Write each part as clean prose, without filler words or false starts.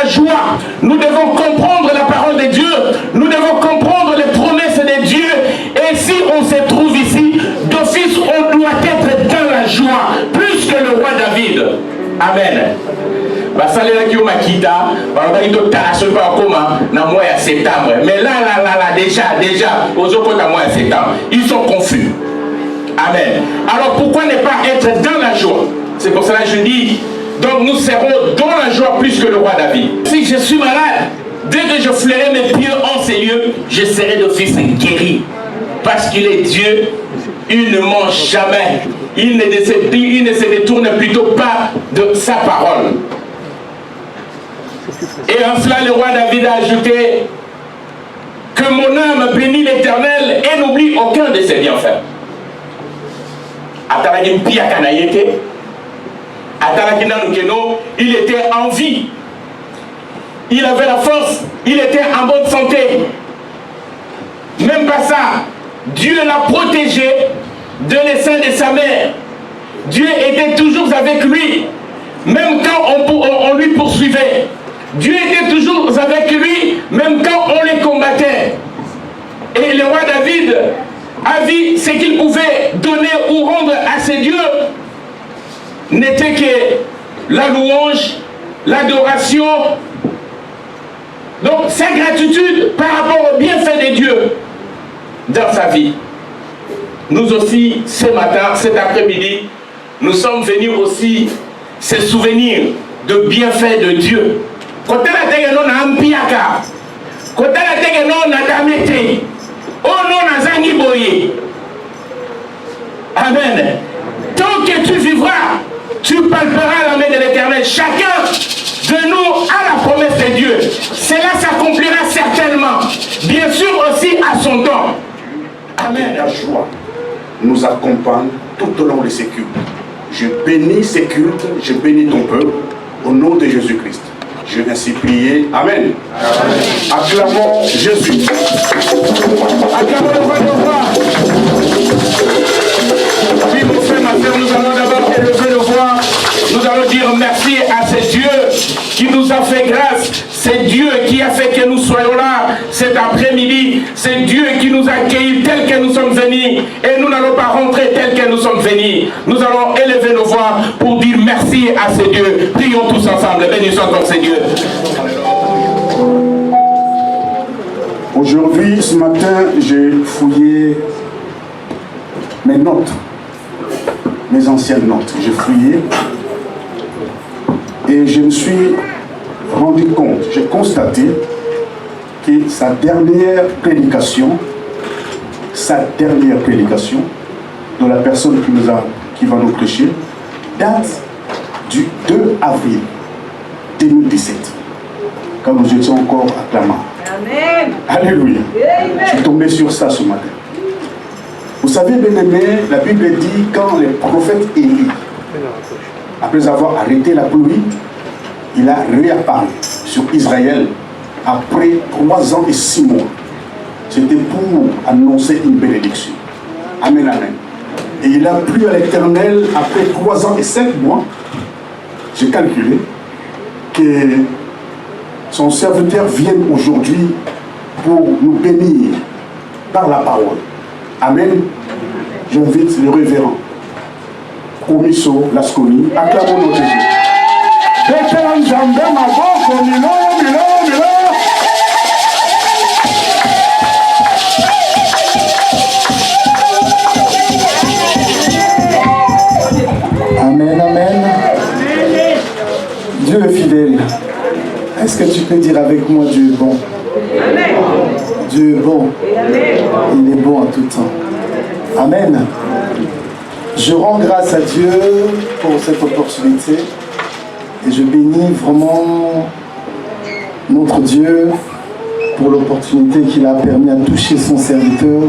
la joie. Nous devons comprendre la parole de Dieu. Nous devons comprendre les promesses de Dieu. Et si on se trouve ici, d'office, on doit être dans la joie, plus que le roi David. Amen. Mais là, déjà, aux autres mois de septembre, ils sont confus. Amen. Alors pourquoi ne pas être dans la joie? C'est pour cela que je dis, donc nous serons dans la joie plus que le roi David. Si je suis malade, dès que je flairai mes pieds en ces lieux, je serai d'office guéri. Parce qu'il est Dieu, il ne mange jamais. Il ne se détourne plutôt pas de sa parole. Et en cela, le roi David a ajouté que mon âme bénit l'Éternel et n'oublie aucun de ses bienfaits. Il était en vie. Il avait la force. Il était en bonne santé. Même pas ça. Dieu l'a protégé de l'essaim de sa mère. Dieu était toujours avec lui. Même quand on lui poursuivait. Dieu était toujours avec lui, même quand on les combattait. Et le roi David a vu ce qu'il pouvait donner ou rendre à ses dieux n'était que la louange, l'adoration. Donc sa gratitude par rapport au bienfait de Dieu dans sa vie. Nous aussi, ce matin, cet après-midi, nous sommes venus aussi se souvenir de bienfaits de Dieu. Quand la terre n'a ampiaka, quand la terre n'a damete, oh non n'a zangiboye. Amen. Tant que tu vivras, tu palperas la main de l'Éternel. Chacun de nous a la promesse de Dieu. Cela s'accomplira certainement. Bien sûr aussi à son temps. Amen. La joie nous accompagne tout au long de ces cultes. Je bénis ces cultes, je bénis ton peuple au nom de Jésus-Christ. Je vais ainsi prier. Amen. Amen. Acclamons Jésus. Acclamons le roi de roi. Oui, mon frère, ma soeur, nous allons d'abord élever le voix. Nous allons dire merci à ce Dieu qui nous a fait grâce. C'est Dieu qui a fait que nous soyons là cet après-midi. C'est Dieu qui nous a accueillis tels que nous sommes venus. Et nous n'allons pas rentrer tels que nous sommes venus. Nous allons élever nos voix pour dire merci à ce Dieu. Prions tous ensemble. Bénissons donc ce Dieu. Aujourd'hui, ce matin, j'ai fouillé mes notes, mes anciennes notes. J'ai fouillé et je me suis rendu compte, j'ai constaté que sa dernière prédication de la personne qui va nous prêcher date du 2 avril 2017, quand nous étions encore à Clama. Amen. Alléluia. Je suis tombé sur ça ce matin. Vous savez, bien aimé, la Bible dit quand le prophète Élie, après avoir arrêté la pluie, il a réapparu sur Israël après 3 ans et 6 mois. C'était pour annoncer une bénédiction. Amen, amen. Et il a plu à l'Éternel après 3 ans et 5 mois. J'ai calculé que son serviteur vienne aujourd'hui pour nous bénir par la parole. Amen. J'invite le révérend Komiso Lasconi. Acclamons notre Jésus. Amen, amen. Dieu est fidèle. Est-ce que tu peux dire avec moi, Dieu est bon? Amen. Dieu est bon. Il est bon en tout temps. Amen. Je rends grâce à Dieu pour cette opportunité et je bénis vraiment notre Dieu pour l'opportunité qu'il a permis à toucher son serviteur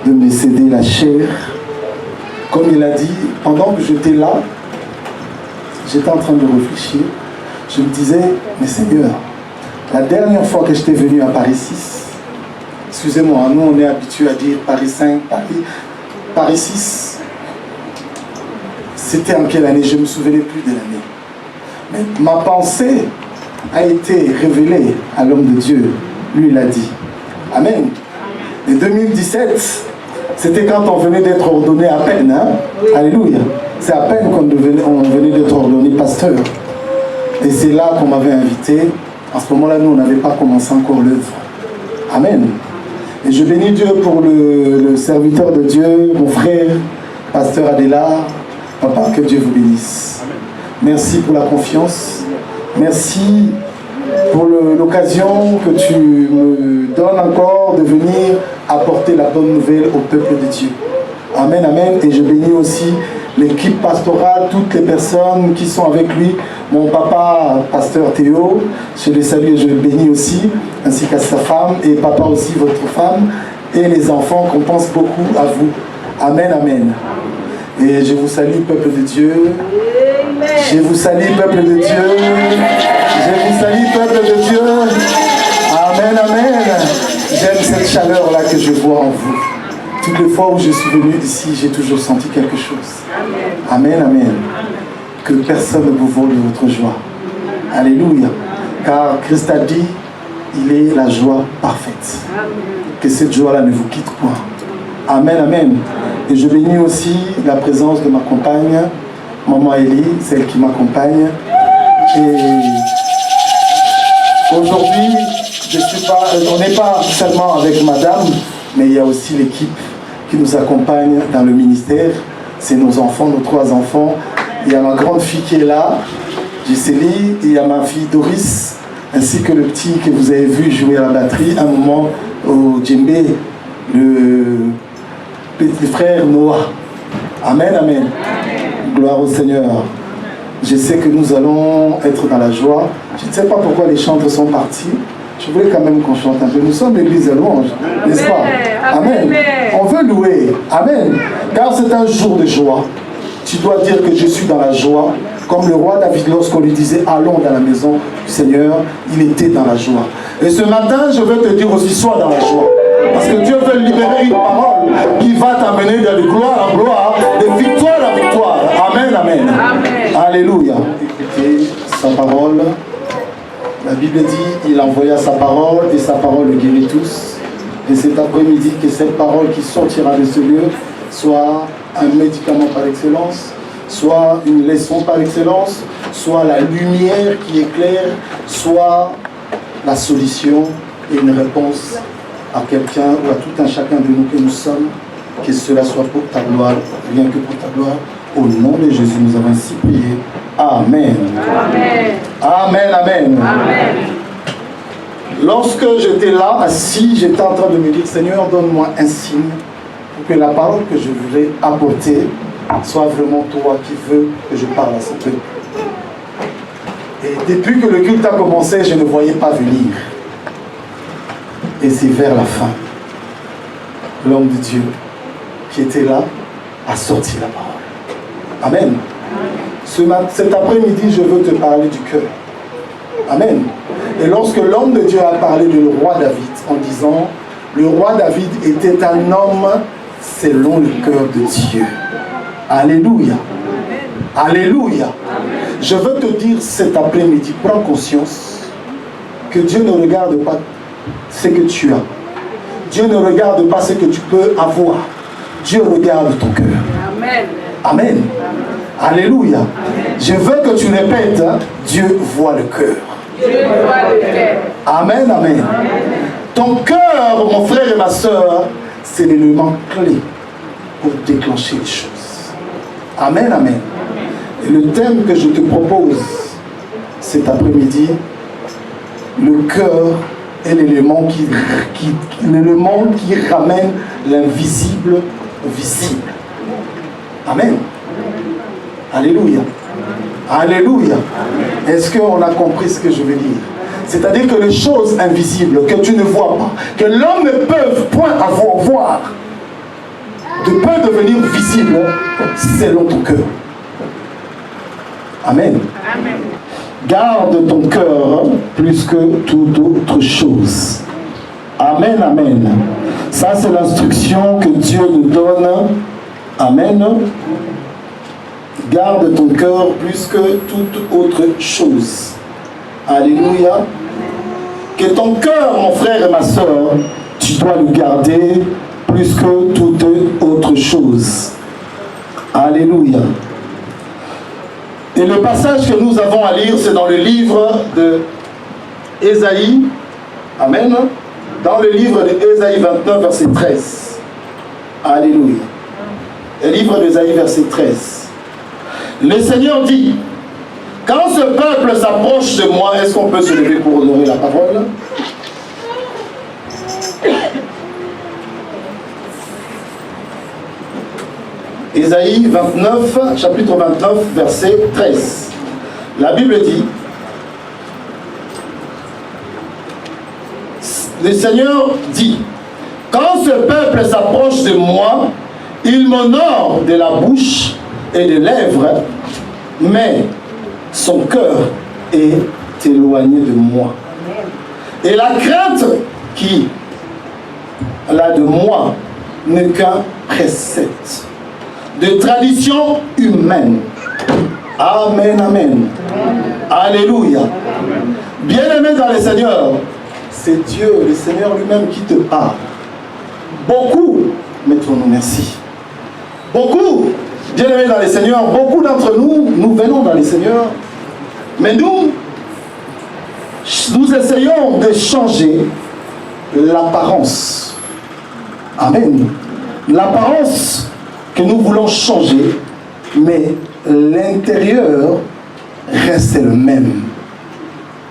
de me céder la chair. Comme il a dit, pendant que j'étais là, j'étais en train de réfléchir. Je me disais, mais Seigneur, la dernière fois que j'étais venu à Paris 6, excusez-moi, nous on est habitués à dire Paris 5, Paris 6, c'était en quelle année? Je ne me souvenais plus de l'année. Mais ma pensée a été révélé à l'homme de Dieu. Lui, il a dit. Amen. Et 2017, c'était quand on venait d'être ordonné à peine. Hein? Alléluia. C'est à peine qu'on venait d'être ordonné pasteur. Et c'est là qu'on m'avait invité. À ce moment-là, nous, on n'avait pas commencé encore l'œuvre. Amen. Et je bénis Dieu pour le serviteur de Dieu, mon frère, pasteur Adélard. Papa, que Dieu vous bénisse. Merci pour la confiance. Merci pour l'occasion que tu me donnes encore de venir apporter la bonne nouvelle au peuple de Dieu. Amen, amen. Et je bénis aussi l'équipe pastorale, toutes les personnes qui sont avec lui. Mon papa, pasteur Théo, je les salue et je le bénis aussi, ainsi qu'à sa femme, et papa aussi, votre femme, et les enfants, qu'on pense beaucoup à vous. Amen, amen. Et je vous salue, peuple de Dieu. Je vous salue, peuple de Dieu. Je vous salue, peuple de Dieu. Amen, amen. J'aime cette chaleur-là que je vois en vous. Toutes les fois où je suis venu ici, j'ai toujours senti quelque chose. Amen, amen. Que personne ne vous vole de votre joie. Alléluia. Car Christ a dit, il est la joie parfaite. Que cette joie-là ne vous quitte point. Amen, amen. Et je bénis aussi la présence de ma compagne, Maman Elie, celle qui m'accompagne. Et aujourd'hui, on n'est pas seulement avec madame, mais il y a aussi l'équipe qui nous accompagne dans le ministère. C'est nos enfants, nos 3 enfants. Il y a ma grande fille qui est là, Giseli, il y a ma fille Doris, ainsi que le petit que vous avez vu jouer à la batterie un moment au djembé, le petit frère Noah. Amen, amen, amen. Gloire au Seigneur. Je sais que nous allons être dans la joie. Je ne sais pas pourquoi les chantres sont partis. Je voulais quand même qu'on chante un peu. Nous sommes l'église de louange, n'est-ce pas? Amen. On veut louer. Amen. Car c'est un jour de joie. Tu dois dire que je suis dans la joie. Comme le roi David, lorsqu'on lui disait allons dans la maison du Seigneur, il était dans la joie. Et ce matin, je veux te dire aussi, sois dans la joie. Parce que Dieu veut libérer une parole qui va t'amener de gloire en gloire, de victoire en victoire. Amen, amen. Amen. Alléluia. Écoutez sa parole. La Bible dit, il envoya sa parole et sa parole le guérit tous. Et cet après-midi, que cette parole qui sortira de ce lieu soit un médicament par excellence, soit une leçon par excellence, soit la lumière qui éclaire, soit la solution et une réponse à quelqu'un ou à tout un chacun de nous que nous sommes, que cela soit pour ta gloire, rien que pour ta gloire. Au nom de Jésus, nous avons ainsi prié. Amen. Amen. Amen, amen. Amen. Lorsque j'étais là, assis, j'étais en train de me dire, Seigneur, donne-moi un signe pour que la parole que je voulais apporter soit vraiment toi qui veux que je parle à ce peuple. Et depuis que le culte a commencé, je ne voyais pas venir. Et c'est vers la fin, l'homme de Dieu qui était là a sorti la parole. Amen. Cet après-midi, je veux te parler du cœur. Amen. Et lorsque l'homme de Dieu a parlé du roi David en disant, le roi David était un homme selon le cœur de Dieu. Alléluia. Alléluia. Je veux te dire cet après-midi, prends conscience que Dieu ne regarde pas ce que tu as. Dieu ne regarde pas ce que tu peux avoir. Dieu regarde ton cœur. Amen. Amen. Alléluia. Amen. Je veux que tu répètes, hein, Dieu voit le cœur. Dieu voit le cœur. Amen, amen. Amen. Ton cœur, mon frère et ma soeur, c'est l'élément clé pour déclencher les choses. Amen, amen. Et le thème que je te propose cet après-midi, le cœur est l'élément qui ramène l'invisible au visible. Amen. Alléluia. Alléluia. Est-ce qu'on a compris ce que je veux dire? C'est-à-dire que les choses invisibles que tu ne vois pas, que l'homme ne peut point voir, peut devenir visible selon ton cœur. Amen. Amen. Garde ton cœur plus que toute autre chose. Amen, amen. Ça, c'est l'instruction que Dieu nous donne. Amen. Garde ton cœur plus que toute autre chose. Alléluia. Que ton cœur, mon frère et ma soeur, tu dois le garder plus que toute autre chose. Alléluia. Et le passage que nous avons à lire, c'est dans le livre de Ésaïe. Amen. Dans le livre de Ésaïe 29, verset 13. Alléluia. Le livre d'Ésaïe, verset 13. Le Seigneur dit, quand ce peuple s'approche de moi, est-ce qu'on peut se lever pour honorer la parole? Ésaïe 29, chapitre 29, verset 13. La Bible dit, le Seigneur dit, quand ce peuple s'approche de moi, il m'honore de la bouche et des lèvres, mais son cœur est éloigné de moi. Et la crainte qu'il a de moi n'est qu'un précepte de tradition humaine. Amen, amen. Alléluia. Bien-aimé dans le Seigneur, c'est Dieu, le Seigneur lui-même qui te parle. Beaucoup, mettons-nous merci. Beaucoup, bien-aimés dans le Seigneur, beaucoup d'entre nous, nous venons dans le Seigneur, mais nous essayons de changer l'apparence. Amen. L'apparence que nous voulons changer, mais l'intérieur reste le même.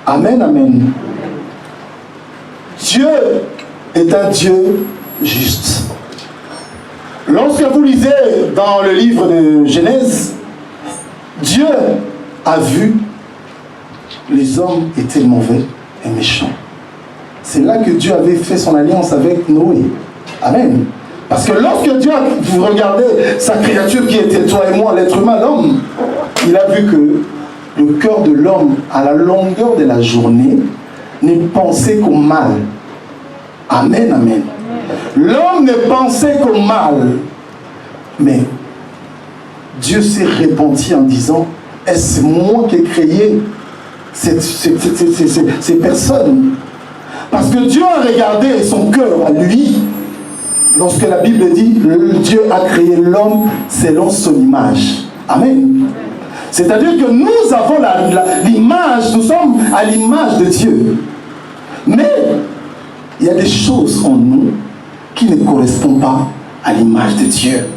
Amen, amen. Dieu est un Dieu juste. Lorsque vous lisez dans le livre de Genèse, Dieu a vu les hommes étaient mauvais et méchants. C'est là que Dieu avait fait son alliance avec Noé. Amen. Parce que lorsque Dieu, vous regardez sa créature qui était toi et moi, l'être humain, l'homme, il a vu que le cœur de l'homme, à la longueur de la journée, n'est pensé qu'au mal. Amen, amen. L'homme ne pensait qu'au mal. Mais Dieu s'est repenti en disant, est-ce moi qui ai créé ces personnes? Parce que Dieu a regardé son cœur à lui. Lorsque la Bible dit, Dieu a créé l'homme selon son image. Amen. C'est-à-dire que nous avons l'image, nous sommes à l'image de Dieu. Mais il y a des choses en nous qui ne correspondent pas à l'image de Dieu.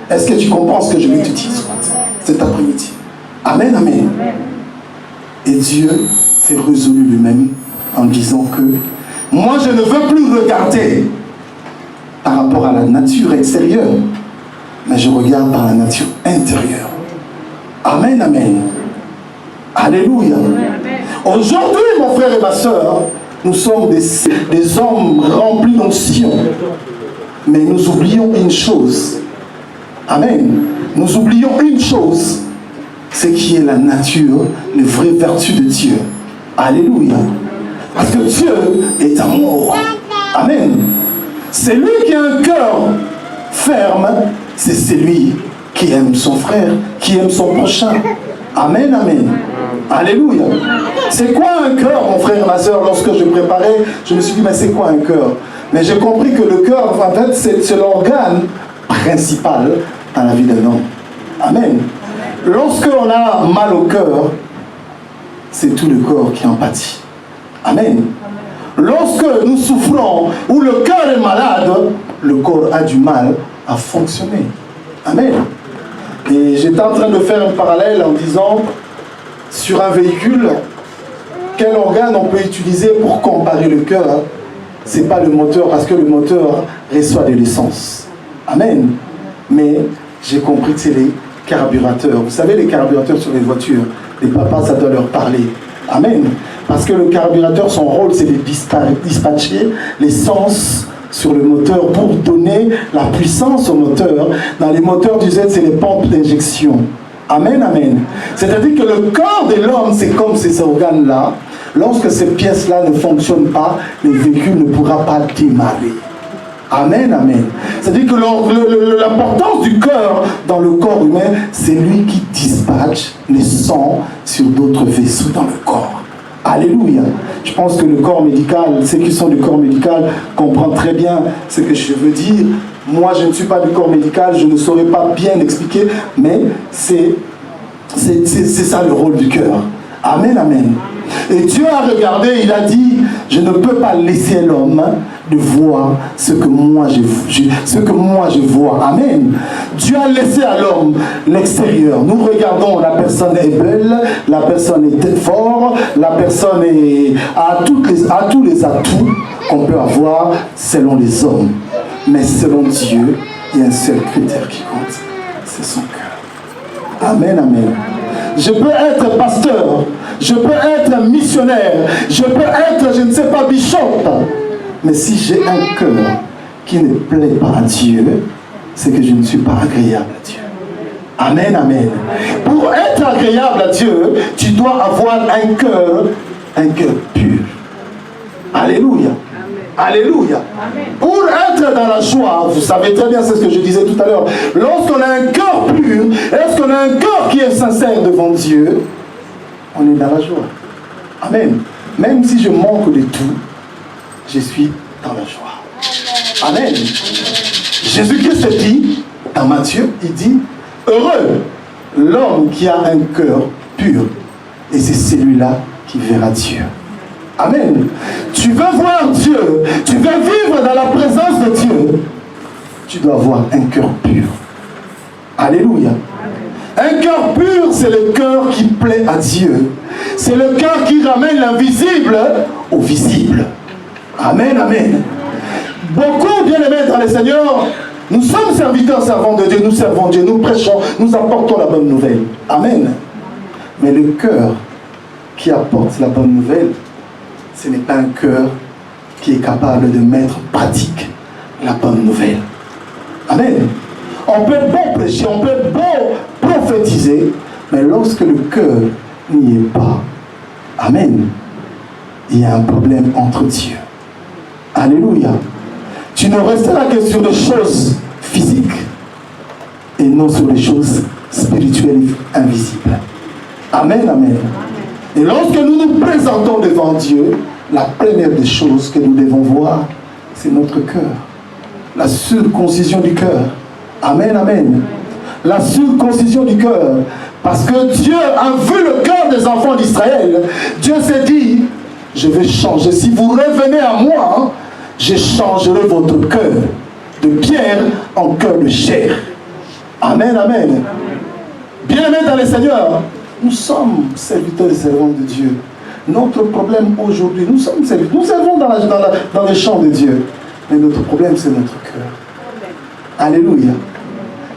Est-ce que tu comprends ce que je vais te dire cet après-midi? Amen, amen. Et Dieu s'est résolu lui-même en disant que moi je ne veux plus regarder par rapport à la nature extérieure, mais je regarde par la nature intérieure. Amen, amen. Alléluia. Aujourd'hui, mon frère et ma soeur, nous sommes des hommes remplis d'onction. Mais nous oublions une chose. Amen. Nous oublions une chose. C'est qui est la nature, les vraies vertus de Dieu. Alléluia. Parce que Dieu est amour. Amen. C'est lui qui a un cœur ferme. C'est celui qui aime son frère, qui aime son prochain. Amen, amen. Alléluia. C'est quoi un cœur, mon frère et ma soeur? Lorsque je préparais, je me suis dit, mais c'est quoi un cœur? Mais j'ai compris que le cœur, en fait, c'est l'organe principal dans la vie d'un homme. Amen. Lorsqu'on a mal au cœur, c'est tout le corps qui en pâtit. Amen. Lorsque nous souffrons, ou le cœur est malade, le corps a du mal à fonctionner. Amen. Et j'étais en train de faire un parallèle en disant, sur un véhicule, quel organe on peut utiliser pour comparer le cœur? Ce n'est pas le moteur, parce que le moteur reçoit de l'essence. Amen. Mais j'ai compris que c'est les carburateurs. Vous savez, les carburateurs sur les voitures, les papas, ça doit leur parler. Amen. Parce que le carburateur, son rôle, c'est de dispatcher l'essence sur le moteur pour donner la puissance au moteur. Dans les moteurs du Z, c'est les pompes d'injection. Amen, amen. C'est-à-dire que le corps de l'homme, c'est comme ces organes-là. Lorsque ces pièces-là ne fonctionnent pas, le véhicule ne pourra pas démarrer. Amen, amen. C'est-à-dire que l'importance du cœur dans le corps humain, c'est lui qui dispatche les sons sur d'autres vaisseaux dans le corps. Alléluia. Je pense que le corps médical, ceux qui sont du corps médical comprennent très bien ce que je veux dire. Moi, je ne suis pas du corps médical, je ne saurais pas bien expliquer, mais c'est ça le rôle du cœur. Amen, amen. Et Dieu a regardé, il a dit, je ne peux pas laisser l'homme de voir ce que moi je vois. Amen. Dieu a laissé à l'homme l'extérieur. Nous regardons, la personne est belle, la personne est forte, la personne a tous les atouts qu'on peut avoir selon les hommes. Mais selon Dieu, il y a un seul critère qui compte, c'est son cœur. Amen, amen. Je peux être pasteur, je peux être missionnaire, je peux être, je ne sais pas, bishop. Mais si j'ai un cœur qui ne plaît pas à Dieu, c'est que je ne suis pas agréable à Dieu. Amen, amen. Pour être agréable à Dieu, tu dois avoir un cœur pur. Alléluia. Alléluia. Amen. Pour être dans la joie, vous savez très bien, c'est ce que je disais tout à l'heure, lorsqu'on a un cœur pur, lorsqu'on a un cœur qui est sincère devant Dieu, on est dans la joie. Amen. Même si je manque de tout, je suis dans la joie. Amen. Jésus-Christ dit, dans Matthieu, il dit, heureux l'homme qui a un cœur pur, et c'est celui-là qui verra Dieu. Amen. Tu veux voir Dieu, tu veux vivre dans la présence de Dieu, tu dois avoir un cœur pur. Alléluia. Un cœur pur, c'est le cœur qui plaît à Dieu. C'est le cœur qui ramène l'invisible au visible. Amen, amen. Beaucoup, bien aimés dans le Seigneur, nous sommes serviteurs, servants de Dieu, nous servons Dieu, nous prêchons, nous apportons la bonne nouvelle. Amen. Mais le cœur qui apporte la bonne nouvelle, ce n'est pas un cœur qui est capable de mettre en pratique la bonne nouvelle. Amen. On peut beau prêcher, on peut beau prophétiser, mais lorsque le cœur n'y est pas, amen, il y a un problème entre Dieu. Alléluia. Tu ne resteras que sur des choses physiques et non sur les choses spirituelles invisibles. Amen, amen. Et lorsque nous nous présentons devant Dieu, la première des choses que nous devons voir, c'est notre cœur. La circoncision du cœur. Amen, amen. La circoncision du cœur. Parce que Dieu a vu le cœur des enfants d'Israël. Dieu s'est dit, je vais changer. Si vous revenez à moi, je changerai votre cœur de pierre en cœur de chair. Amen, amen. Bien-aimés dans le Seigneur, nous sommes serviteurs et servants de Dieu. Notre problème aujourd'hui, nous sommes serviteurs, nous servons dans les champs de Dieu. Mais notre problème, c'est notre cœur. Alléluia.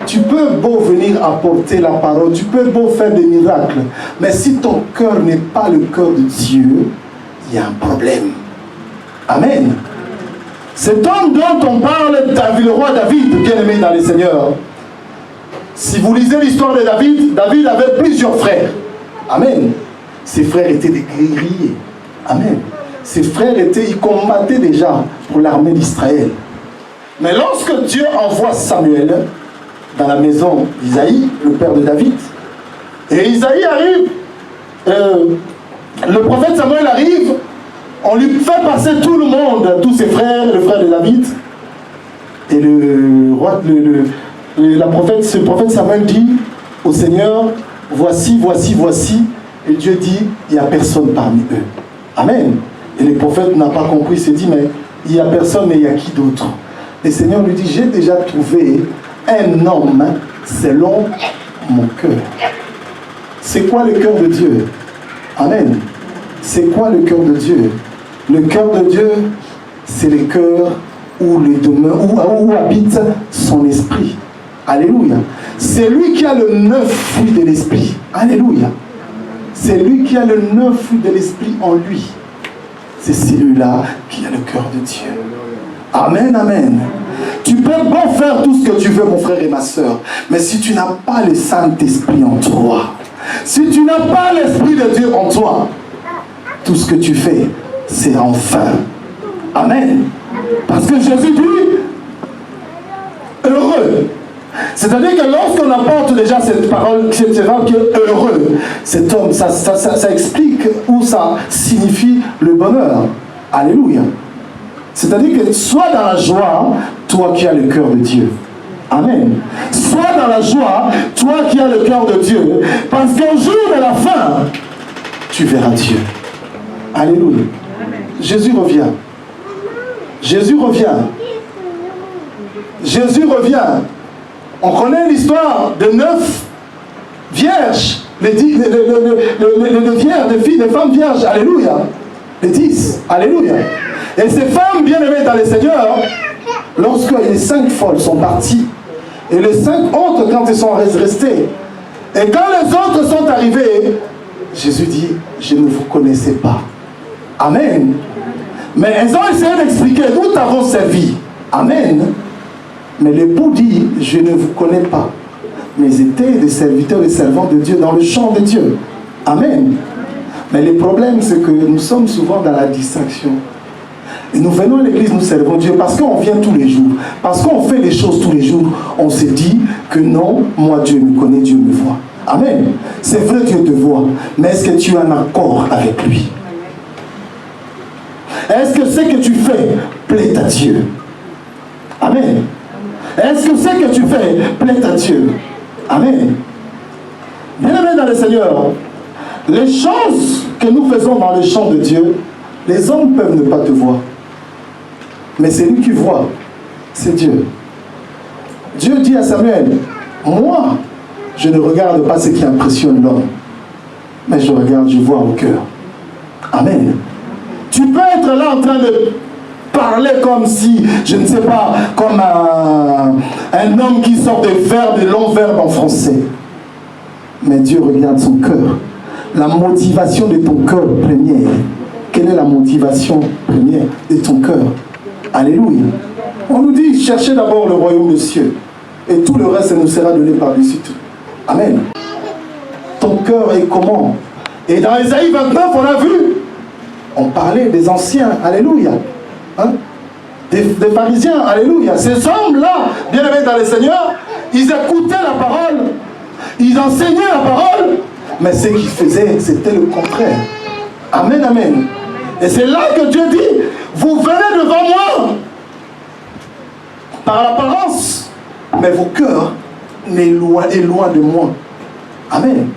Tu peux beau venir apporter la parole, tu peux beau faire des miracles, mais si ton cœur n'est pas le cœur de Dieu, il y a un problème. Amen. Cet homme dont on parle, David, le roi David, bien-aimé dans le Seigneur. Si vous lisez l'histoire de David, David avait plusieurs frères. Amen. Ses frères étaient des guerriers. Amen. Ses frères ils combattaient déjà pour l'armée d'Israël. Mais lorsque Dieu envoie Samuel dans la maison d'Isaïe, le père de David, et Isaïe arrive, le prophète Samuel arrive, on lui fait passer tout le monde, tous ses frères, le frère de David, et ce prophète Samuel dit au Seigneur, voici, et Dieu dit, il n'y a personne parmi eux. Amen. Et le prophète n'a pas compris, il s'est dit, mais il n'y a personne, mais il y a qui d'autre? Le Seigneur lui dit, j'ai déjà trouvé un homme selon mon cœur. C'est quoi le cœur de Dieu? Amen. C'est quoi le cœur de Dieu? Le cœur de Dieu, c'est le cœur où habite son esprit. Alléluia. C'est lui qui a le 9 fruits de l'esprit. Alléluia. C'est lui qui a le 9 fruits de l'esprit en lui. C'est celui-là qui a le cœur de Dieu. Amen, amen. Tu peux bon faire tout ce que tu veux, mon frère et ma soeur, mais si tu n'as pas le Saint-Esprit en toi, si tu n'as pas l'Esprit de Dieu en toi, tout ce que tu fais, c'est en vain. Amen. Parce que Jésus dit, heureux. C'est-à-dire que lorsqu'on apporte déjà cette parole, cette femme qui est heureux, cet homme, ça explique ou ça signifie le bonheur. Alléluia. C'est-à-dire que sois dans la joie, toi qui as le cœur de Dieu. Amen. Sois dans la joie, toi qui as le cœur de Dieu, parce qu'au jour de la fin, tu verras Dieu. Alléluia. Jésus revient. Jésus revient. Jésus revient. On connaît l'histoire de 9 vierges, les filles, les femmes vierges. Alléluia. Les 10. Alléluia. Et ces femmes bien-aimées dans le Seigneur, lorsque les 5 folles sont parties, et les 5 autres, quand ils sont restés, et quand les autres sont arrivés, Jésus dit, je ne vous connaissais pas. Amen. Mais elles ont essayé d'expliquer, nous t'avons servi. Amen. Mais l'époux dit, je ne vous connais pas. Mais ils étaient des serviteurs et servants de Dieu dans le champ de Dieu. Amen. Mais le problème, c'est que nous sommes souvent dans la distraction. Et nous venons à l'église, nous servons Dieu parce qu'on vient tous les jours. Parce qu'on fait les choses tous les jours. On se dit que non, moi Dieu me connaît, Dieu me voit. Amen. C'est vrai, Dieu te voit. Mais est-ce que tu es en accord avec lui? Est-ce que ce que tu fais plaît à Dieu? Amen. Est-ce que ce que tu fais plaît à Dieu? Amen. Bien-aimés dans le Seigneur, les choses que nous faisons dans le champ de Dieu, les hommes peuvent ne pas te voir. Mais c'est lui qui voit. C'est Dieu. Dieu dit à Samuel, moi, je ne regarde pas ce qui impressionne l'homme, mais je regarde, je vois au cœur. Amen. Tu peux être là en train de parler comme si, je ne sais pas, comme un homme qui sort des longs verbes en français. Mais Dieu regarde son cœur. La motivation de ton cœur première. Quelle est la motivation première de ton cœur? Alléluia. On nous dit, cherchez d'abord le royaume des cieux. Et tout le reste nous sera donné par-dessus tout. Amen. Ton cœur est comment? Et dans Ésaïe 29, on a vu, on parlait des anciens. Alléluia. Hein? Des pharisiens. Alléluia. Ces hommes-là, bien-aimés dans le Seigneur, ils écoutaient la parole. Ils enseignaient la parole. Mais ce qu'ils faisaient, c'était le contraire. Amen, amen. Et c'est là que Dieu dit, vous venez devant moi par l'apparence, mais vos cœurs est loin de moi. Amen.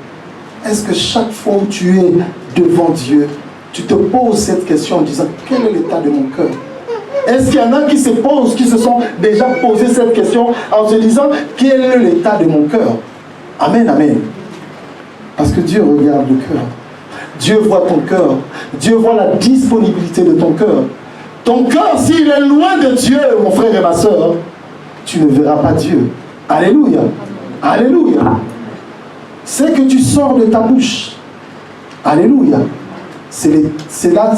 Est-ce que chaque fois où tu es devant Dieu, tu te poses cette question en disant, quel est l'état de mon cœur? Est-ce qu'il y en a qui se sont déjà posé cette question en se disant, quel est l'état de mon cœur? Amen, amen. Parce que Dieu regarde le cœur. Dieu voit ton cœur. Dieu voit la disponibilité de ton cœur. Ton cœur, s'il est loin de Dieu, mon frère et ma soeur, tu ne verras pas Dieu. Alléluia. Alléluia. C'est que tu sors de ta bouche. Alléluia. Cela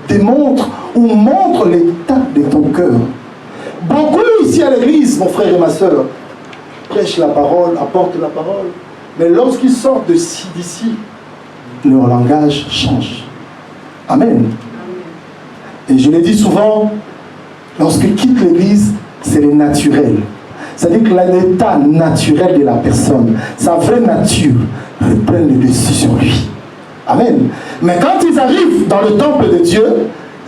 démontre ou montre l'état de ton cœur. Beaucoup ici à l'église, mon frère et ma soeur, prêchent la parole, apportent la parole. Mais lorsqu'ils sortent d'ici, leur langage change. Amen. Et je l'ai dit souvent, lorsqu'ils quittent l'église, c'est le naturel. C'est-à-dire que l'état naturel de la personne, sa vraie nature, reprend le dessus sur lui. Amen. Mais quand ils arrivent dans le temple de Dieu,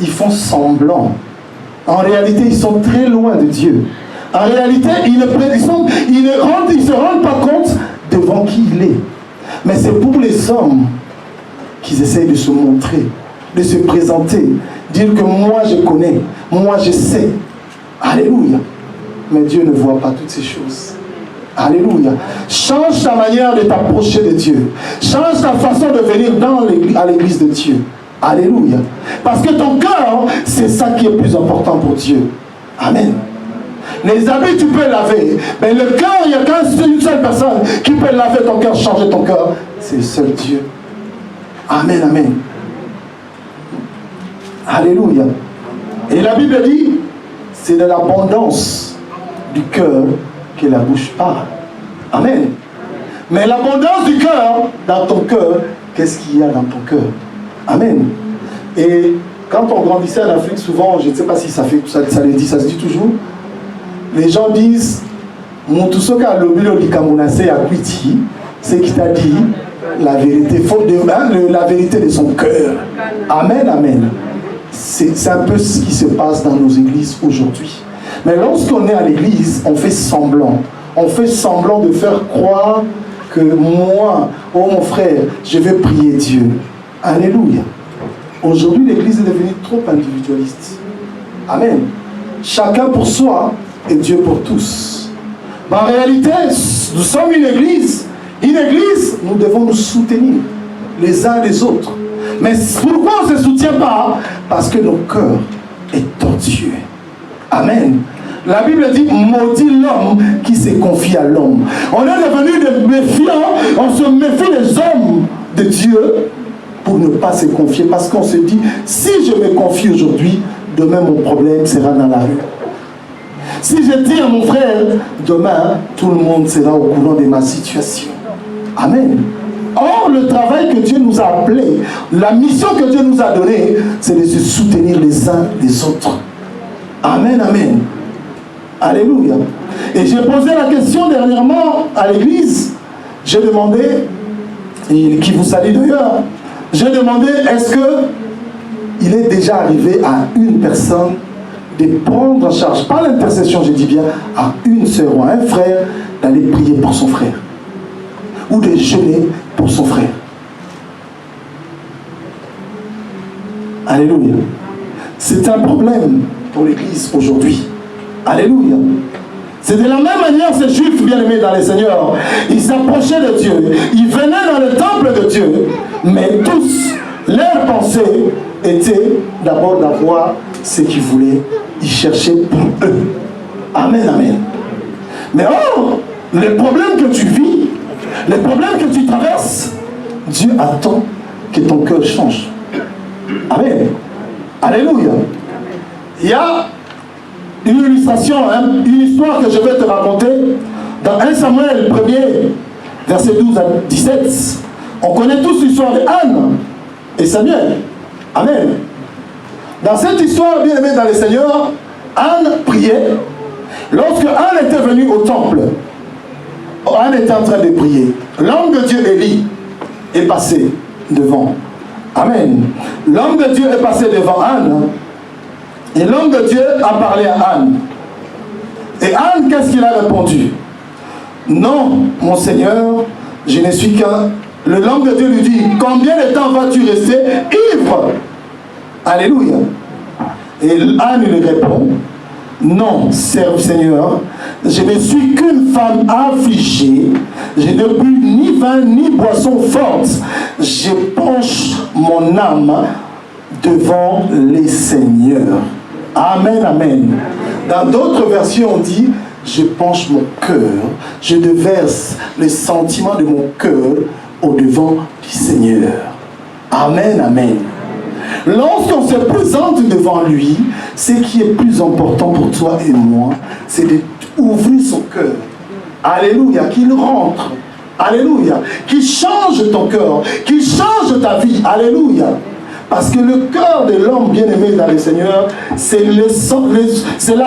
ils font semblant. En réalité, ils sont très loin de Dieu. En réalité, ils ne se rendent pas compte devant qui il est. Mais c'est pour les hommes qu'ils essayent de se montrer, de se présenter, dire que moi je connais, moi je sais. Alléluia. Mais Dieu ne voit pas toutes ces choses. Alléluia. Change ta manière de t'approcher de Dieu. Change ta façon de venir à l'église de Dieu. Alléluia. Parce que ton cœur, c'est ça qui est plus important pour Dieu. Amen. Les habits, tu peux laver. Mais le cœur, il n'y a qu'une seule personne qui peut laver ton cœur, changer ton cœur. C'est le seul Dieu. Amen, amen. Alléluia. Et la Bible dit, c'est de l'abondance du cœur que la bouche parle. Amen. Mais l'abondance du cœur, dans ton cœur, qu'est-ce qu'il y a dans ton cœur? Amen. Et quand on grandissait en Afrique, souvent, je ne sais pas si ça se dit toujours, les gens disent, Motusoka Lobilo Likamunase Akwiti, c'est qui t'a dit la vérité, la vérité de son cœur. Amen, amen. C'est un peu ce qui se passe dans nos églises aujourd'hui. Mais lorsqu'on est à l'église, on fait semblant. On fait semblant de faire croire que moi, oh mon frère, je vais prier Dieu. Alléluia. Aujourd'hui, l'église est devenue trop individualiste. Amen. Chacun pour soi et Dieu pour tous. Mais en réalité, nous sommes une église. Une église, nous devons nous soutenir les uns les autres. Mais pourquoi on ne se soutient pas? Parce que nos cœurs est tortueux. Amen. La Bible dit, maudit l'homme qui se confie à l'homme. On est devenu des méfiants, on se méfie des hommes de Dieu pour ne pas se confier. Parce qu'on se dit, si je me confie aujourd'hui, demain mon problème sera dans la rue. Si je dis à mon frère, demain, tout le monde sera au courant de ma situation. Amen. Or, le travail que Dieu nous a appelé, la mission que Dieu nous a donnée, c'est de se soutenir les uns les autres. Amen, amen. Alléluia. Et j'ai posé la question dernièrement à l'église. J'ai demandé, et qui vous salue d'ailleurs, j'ai demandé, est-ce que il est déjà arrivé à une personne de prendre en charge, pas l'intercession, je dis bien, à une sœur ou à un frère, d'aller prier pour son frère, ou de jeûner pour son frère. Alléluia. C'est un problème pour l'Église aujourd'hui. Alléluia. C'est de la même manière ces Juifs bien-aimés dans le Seigneur. Ils s'approchaient de Dieu. Ils venaient dans le temple de Dieu. Mais tous, leur pensée était d'abord d'avoir ce qu'ils voulaient. Ils cherchaient pour eux. Amen, amen. Mais or, les problèmes que tu vis, les problèmes que tu traverses, Dieu attend que ton cœur change. Amen. Alléluia. Il y a une illustration, une histoire que je vais te raconter dans 1 Samuel 1er, verset 12 à 17. On connaît tous l'histoire de Anne et Samuel. Amen. Dans cette histoire, bien aimée dans le Seigneur, Anne priait. Lorsque Anne était venue au temple, Anne était en train de prier. L'homme de Dieu Élie est passé devant. Amen. L'homme de Dieu est passé devant Anne. Et l'homme de Dieu a parlé à Anne. Et Anne, qu'est-ce qu'il a répondu? Non, mon Seigneur, je ne suis qu'un... L'homme de Dieu lui dit, combien de temps vas-tu rester ivre? Alléluia. Et Anne lui répond, non, Seigneur, je ne suis qu'une femme affligée, je ne bu ni vin ni boisson forte, je penche mon âme devant les seigneurs. Amen, amen. Dans d'autres versions, on dit, je penche mon cœur, je déverse les sentiments de mon cœur au devant du Seigneur. Amen, amen. Lorsqu'on se présente devant lui, ce qui est plus important pour toi et moi, c'est d'ouvrir son cœur. Alléluia, qu'il rentre. Alléluia, qu'il change ton cœur, qu'il change ta vie. Alléluia. Parce que le cœur de l'homme bien-aimé dans le Seigneur, c'est la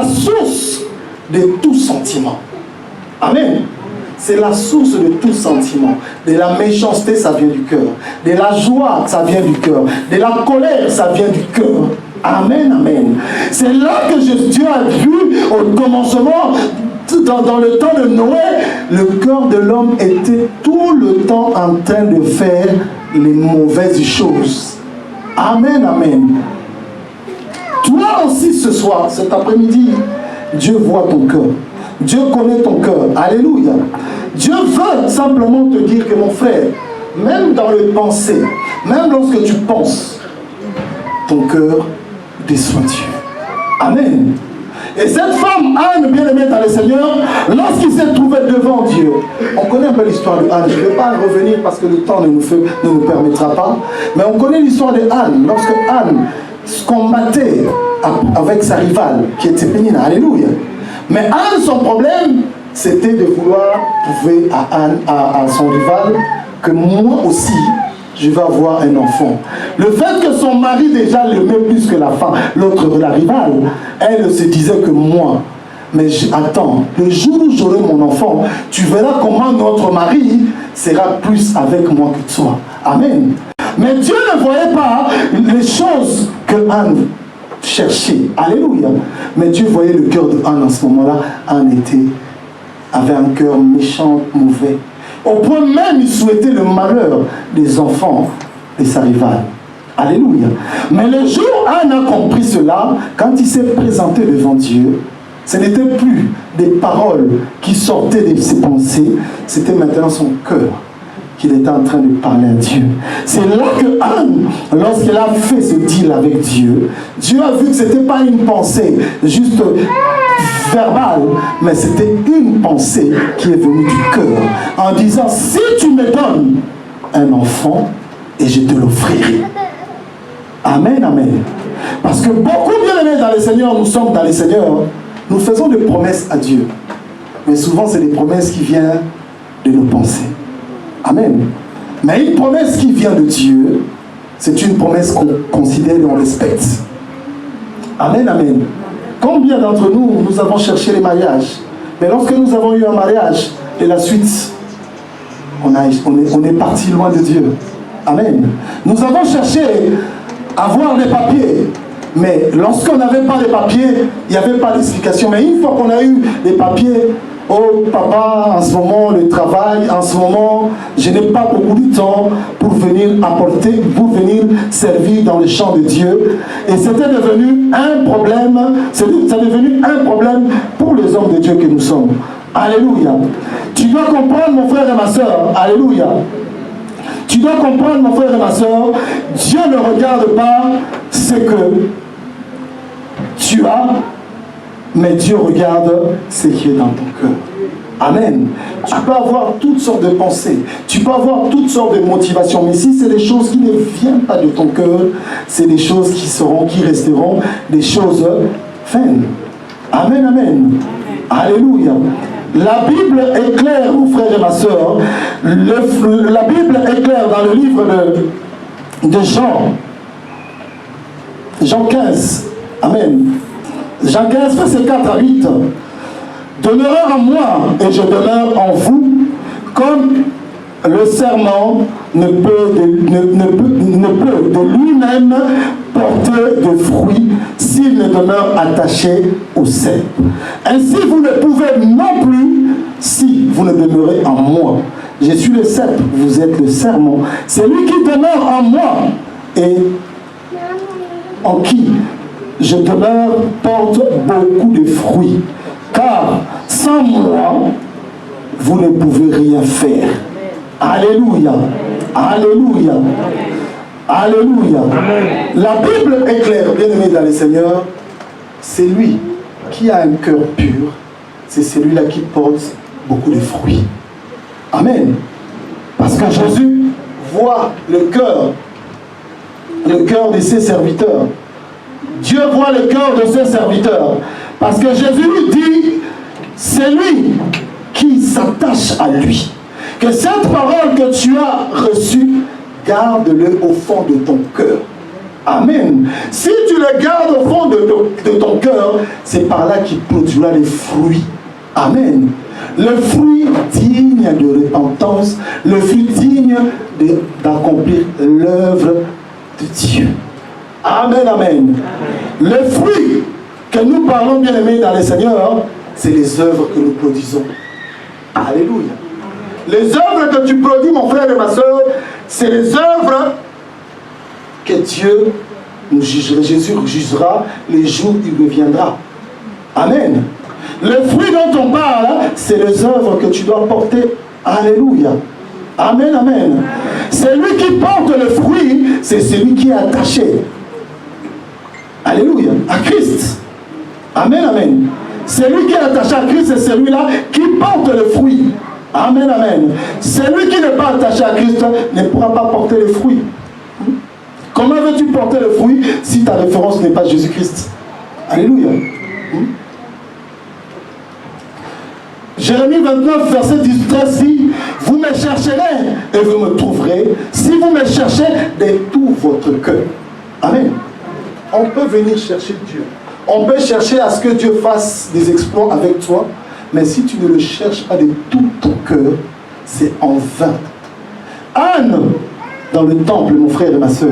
source de tout sentiment. Amen. C'est la source de tout sentiment. De la méchanceté, ça vient du cœur. De la joie, ça vient du cœur. De la colère, ça vient du cœur. Amen, amen. C'est là que Dieu a vu au commencement, dans le temps de Noé, le cœur de l'homme était tout le temps en train de faire les mauvaises choses. Amen, amen. Toi aussi ce soir, cet après-midi, Dieu voit ton cœur. Dieu connaît ton cœur. Alléluia. Dieu veut simplement te dire que mon frère, même dans les pensées, même lorsque tu penses, ton cœur déçoit Dieu. Amen. Et cette femme, Anne, bien-aimée dans le Seigneur, lorsqu'il s'est trouvé devant Dieu, on connaît un peu l'histoire de Anne. Je ne vais pas revenir parce que le temps ne nous permettra pas. Mais on connaît l'histoire de Anne. Lorsque Anne combattait avec sa rivale, qui était Pénina. Alléluia. Mais Anne, son problème, c'était de vouloir prouver à son rival que moi aussi, je vais avoir un enfant. Le fait que son mari déjà l'aimait plus que la femme, l'autre, la rivale, elle se disait que moi, mais attends, le jour où j'aurai mon enfant, tu verras comment notre mari sera plus avec moi que toi. Amen. Mais Dieu ne voyait pas les choses que Anne cherchait. Alléluia. Mais Dieu voyait le cœur de Anne en ce moment-là. Anne avait un cœur méchant, mauvais. Au point même, il souhaitait le malheur des enfants de sa rivale. Alléluia. Mais le jour où Anne a compris cela, quand il s'est présenté devant Dieu, ce n'était plus des paroles qui sortaient de ses pensées, c'était maintenant son cœur qu'il était en train de parler à Dieu. C'est là que Anne, lorsqu'elle a fait ce deal avec Dieu, Dieu a vu que ce n'était pas une pensée juste verbale, mais c'était une pensée qui est venue du cœur, en disant, si tu me donnes un enfant, et je te l'offrirai. Amen, amen. Parce que beaucoup bien-aimés dans le Seigneur, nous sommes dans le Seigneur, nous faisons des promesses à Dieu. Mais souvent, c'est des promesses qui viennent de nos pensées. Amen. Mais une promesse qui vient de Dieu, c'est une promesse qu'on considère et on respecte. Amen, amen. Combien d'entre nous, nous avons cherché les mariages? Mais lorsque nous avons eu un mariage, et la suite, on est parti loin de Dieu. Amen. Nous avons cherché à avoir des papiers. Mais lorsqu'on n'avait pas les papiers, il n'y avait pas d'explication. Mais une fois qu'on a eu les papiers, oh papa, en ce moment, le travail, en ce moment, je n'ai pas beaucoup de temps pour venir apporter, pour venir servir dans le champ de Dieu. Et c'était devenu un problème, c'est devenu un problème pour les hommes de Dieu que nous sommes. Alléluia. Tu dois comprendre, mon frère et ma soeur, alléluia. Tu dois comprendre, mon frère et ma soeur, Dieu ne regarde pas ce que tu as, mais Dieu regarde ce qui est dans ton cœur. Amen. Tu peux avoir toutes sortes de pensées, tu peux avoir toutes sortes de motivations, mais si c'est des choses qui ne viennent pas de ton cœur, c'est des choses qui resteront des choses vaines. Amen, amen. Alléluia. La Bible est claire, mon frère et ma soeur. La Bible est claire dans le livre de Jean. Jean 15. Amen. Jean 15, verset 4 à 8. Demeurez en moi et je demeure en vous, comme le serment ne peut de lui-même porter de fruits s'il ne demeure attaché au cep. Ainsi vous ne pouvez non plus si vous ne demeurez en moi. Je suis le cep, vous êtes le serment. Celui qui demeure en moi et en qui je demeure porte beaucoup de fruits. Car sans moi, vous ne pouvez rien faire. Alléluia. Alléluia. Alléluia. La Bible est claire, bien-aimé dans le Seigneur. C'est lui qui a un cœur pur. C'est celui-là qui porte beaucoup de fruits. Amen. Parce que Jésus voit le cœur de ses serviteurs. Dieu voit le cœur de ses serviteurs. Parce que Jésus lui dit, c'est lui qui s'attache à lui. Que cette parole que tu as reçue, garde-le au fond de ton cœur. Amen. Si tu le gardes au fond de ton cœur, c'est par là qu'il produira les fruits. Amen. Le fruit digne de repentance, le fruit digne d'accomplir l'œuvre de Dieu. Amen, amen. Le fruit que nous parlons, bien aimés dans le Seigneur, c'est les œuvres que nous produisons. Alléluia. Les œuvres que tu produis, mon frère et ma soeur, c'est les œuvres que Dieu nous jugera. Jésus jugera les jours où il reviendra. Amen. Le fruit dont on parle, c'est les œuvres que tu dois porter. Alléluia. Amen, amen. Celui qui porte le fruit, c'est celui qui est attaché. Alléluia. À Christ. Amen, amen. Celui qui est attaché à Christ, c'est celui-là qui porte le fruit. Amen, amen. Celui qui n'est pas attaché à Christ ne pourra pas porter le fruit. Comment veux-tu porter le fruit si ta référence n'est pas Jésus-Christ? Alléluia. Jérémie 29, verset 13 dit, vous me chercherez et vous me trouverez si vous me cherchez de tout votre cœur. Amen. On peut venir chercher Dieu. On peut chercher à ce que Dieu fasse des exploits avec toi, mais si tu ne le cherches pas de tout ton cœur, c'est en vain. Anne, dans le temple, mon frère et ma soeur,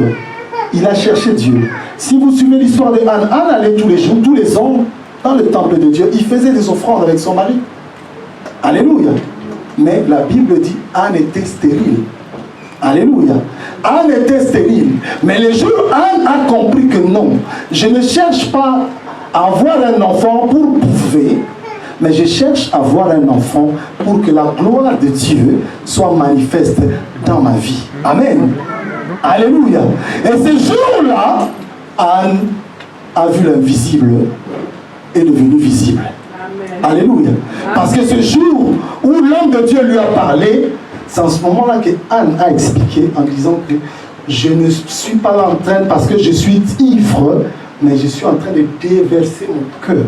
il a cherché Dieu. Si vous suivez l'histoire de Anne, Anne allait tous les jours, tous les ans, dans le temple de Dieu. Il faisait des offrandes avec son mari. Alléluia. Mais la Bible dit, Anne était stérile. Alléluia. Anne était stérile. Mais le jour où Anne a compris que non, je ne cherche pas à avoir un enfant pour prouver, mais je cherche à avoir un enfant pour que la gloire de Dieu soit manifeste dans ma vie. Amen. Alléluia. Et ce jour-là, Anne a vu l'invisible est devenu visible. Amen. Alléluia. Parce que ce jour où l'homme de Dieu lui a parlé, c'est en ce moment-là que Anne a expliqué en disant que je ne suis pas là en train parce que je suis ivre, mais je suis en train de déverser mon cœur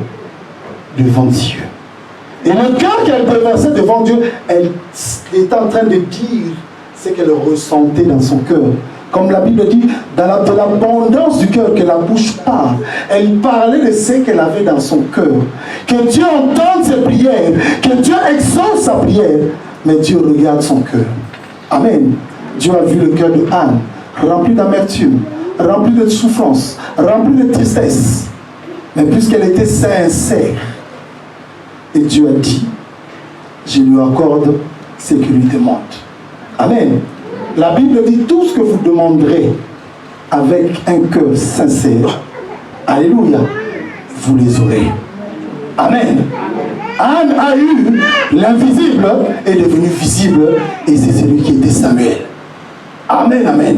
devant Dieu. Et le cœur qu'elle déversait devant Dieu, elle était en train de dire ce qu'elle ressentait dans son cœur. Comme la Bible dit, de l'abondance du cœur que la bouche parle. Elle parlait de ce qu'elle avait dans son cœur. Que Dieu entende ses prières, que Dieu exauce sa prière, mais Dieu regarde son cœur. Amen. Dieu a vu le cœur de Anne, rempli d'amertume, rempli de souffrance, rempli de tristesse. Mais puisqu'elle était sincère, et Dieu a dit, je lui accorde ce qu'il lui demande. Amen. La Bible dit tout ce que vous demanderez avec un cœur sincère. Alléluia. Vous les aurez. Amen. Anne a eu l'invisible est devenu visible et c'est celui qui était Samuel. Amen, amen.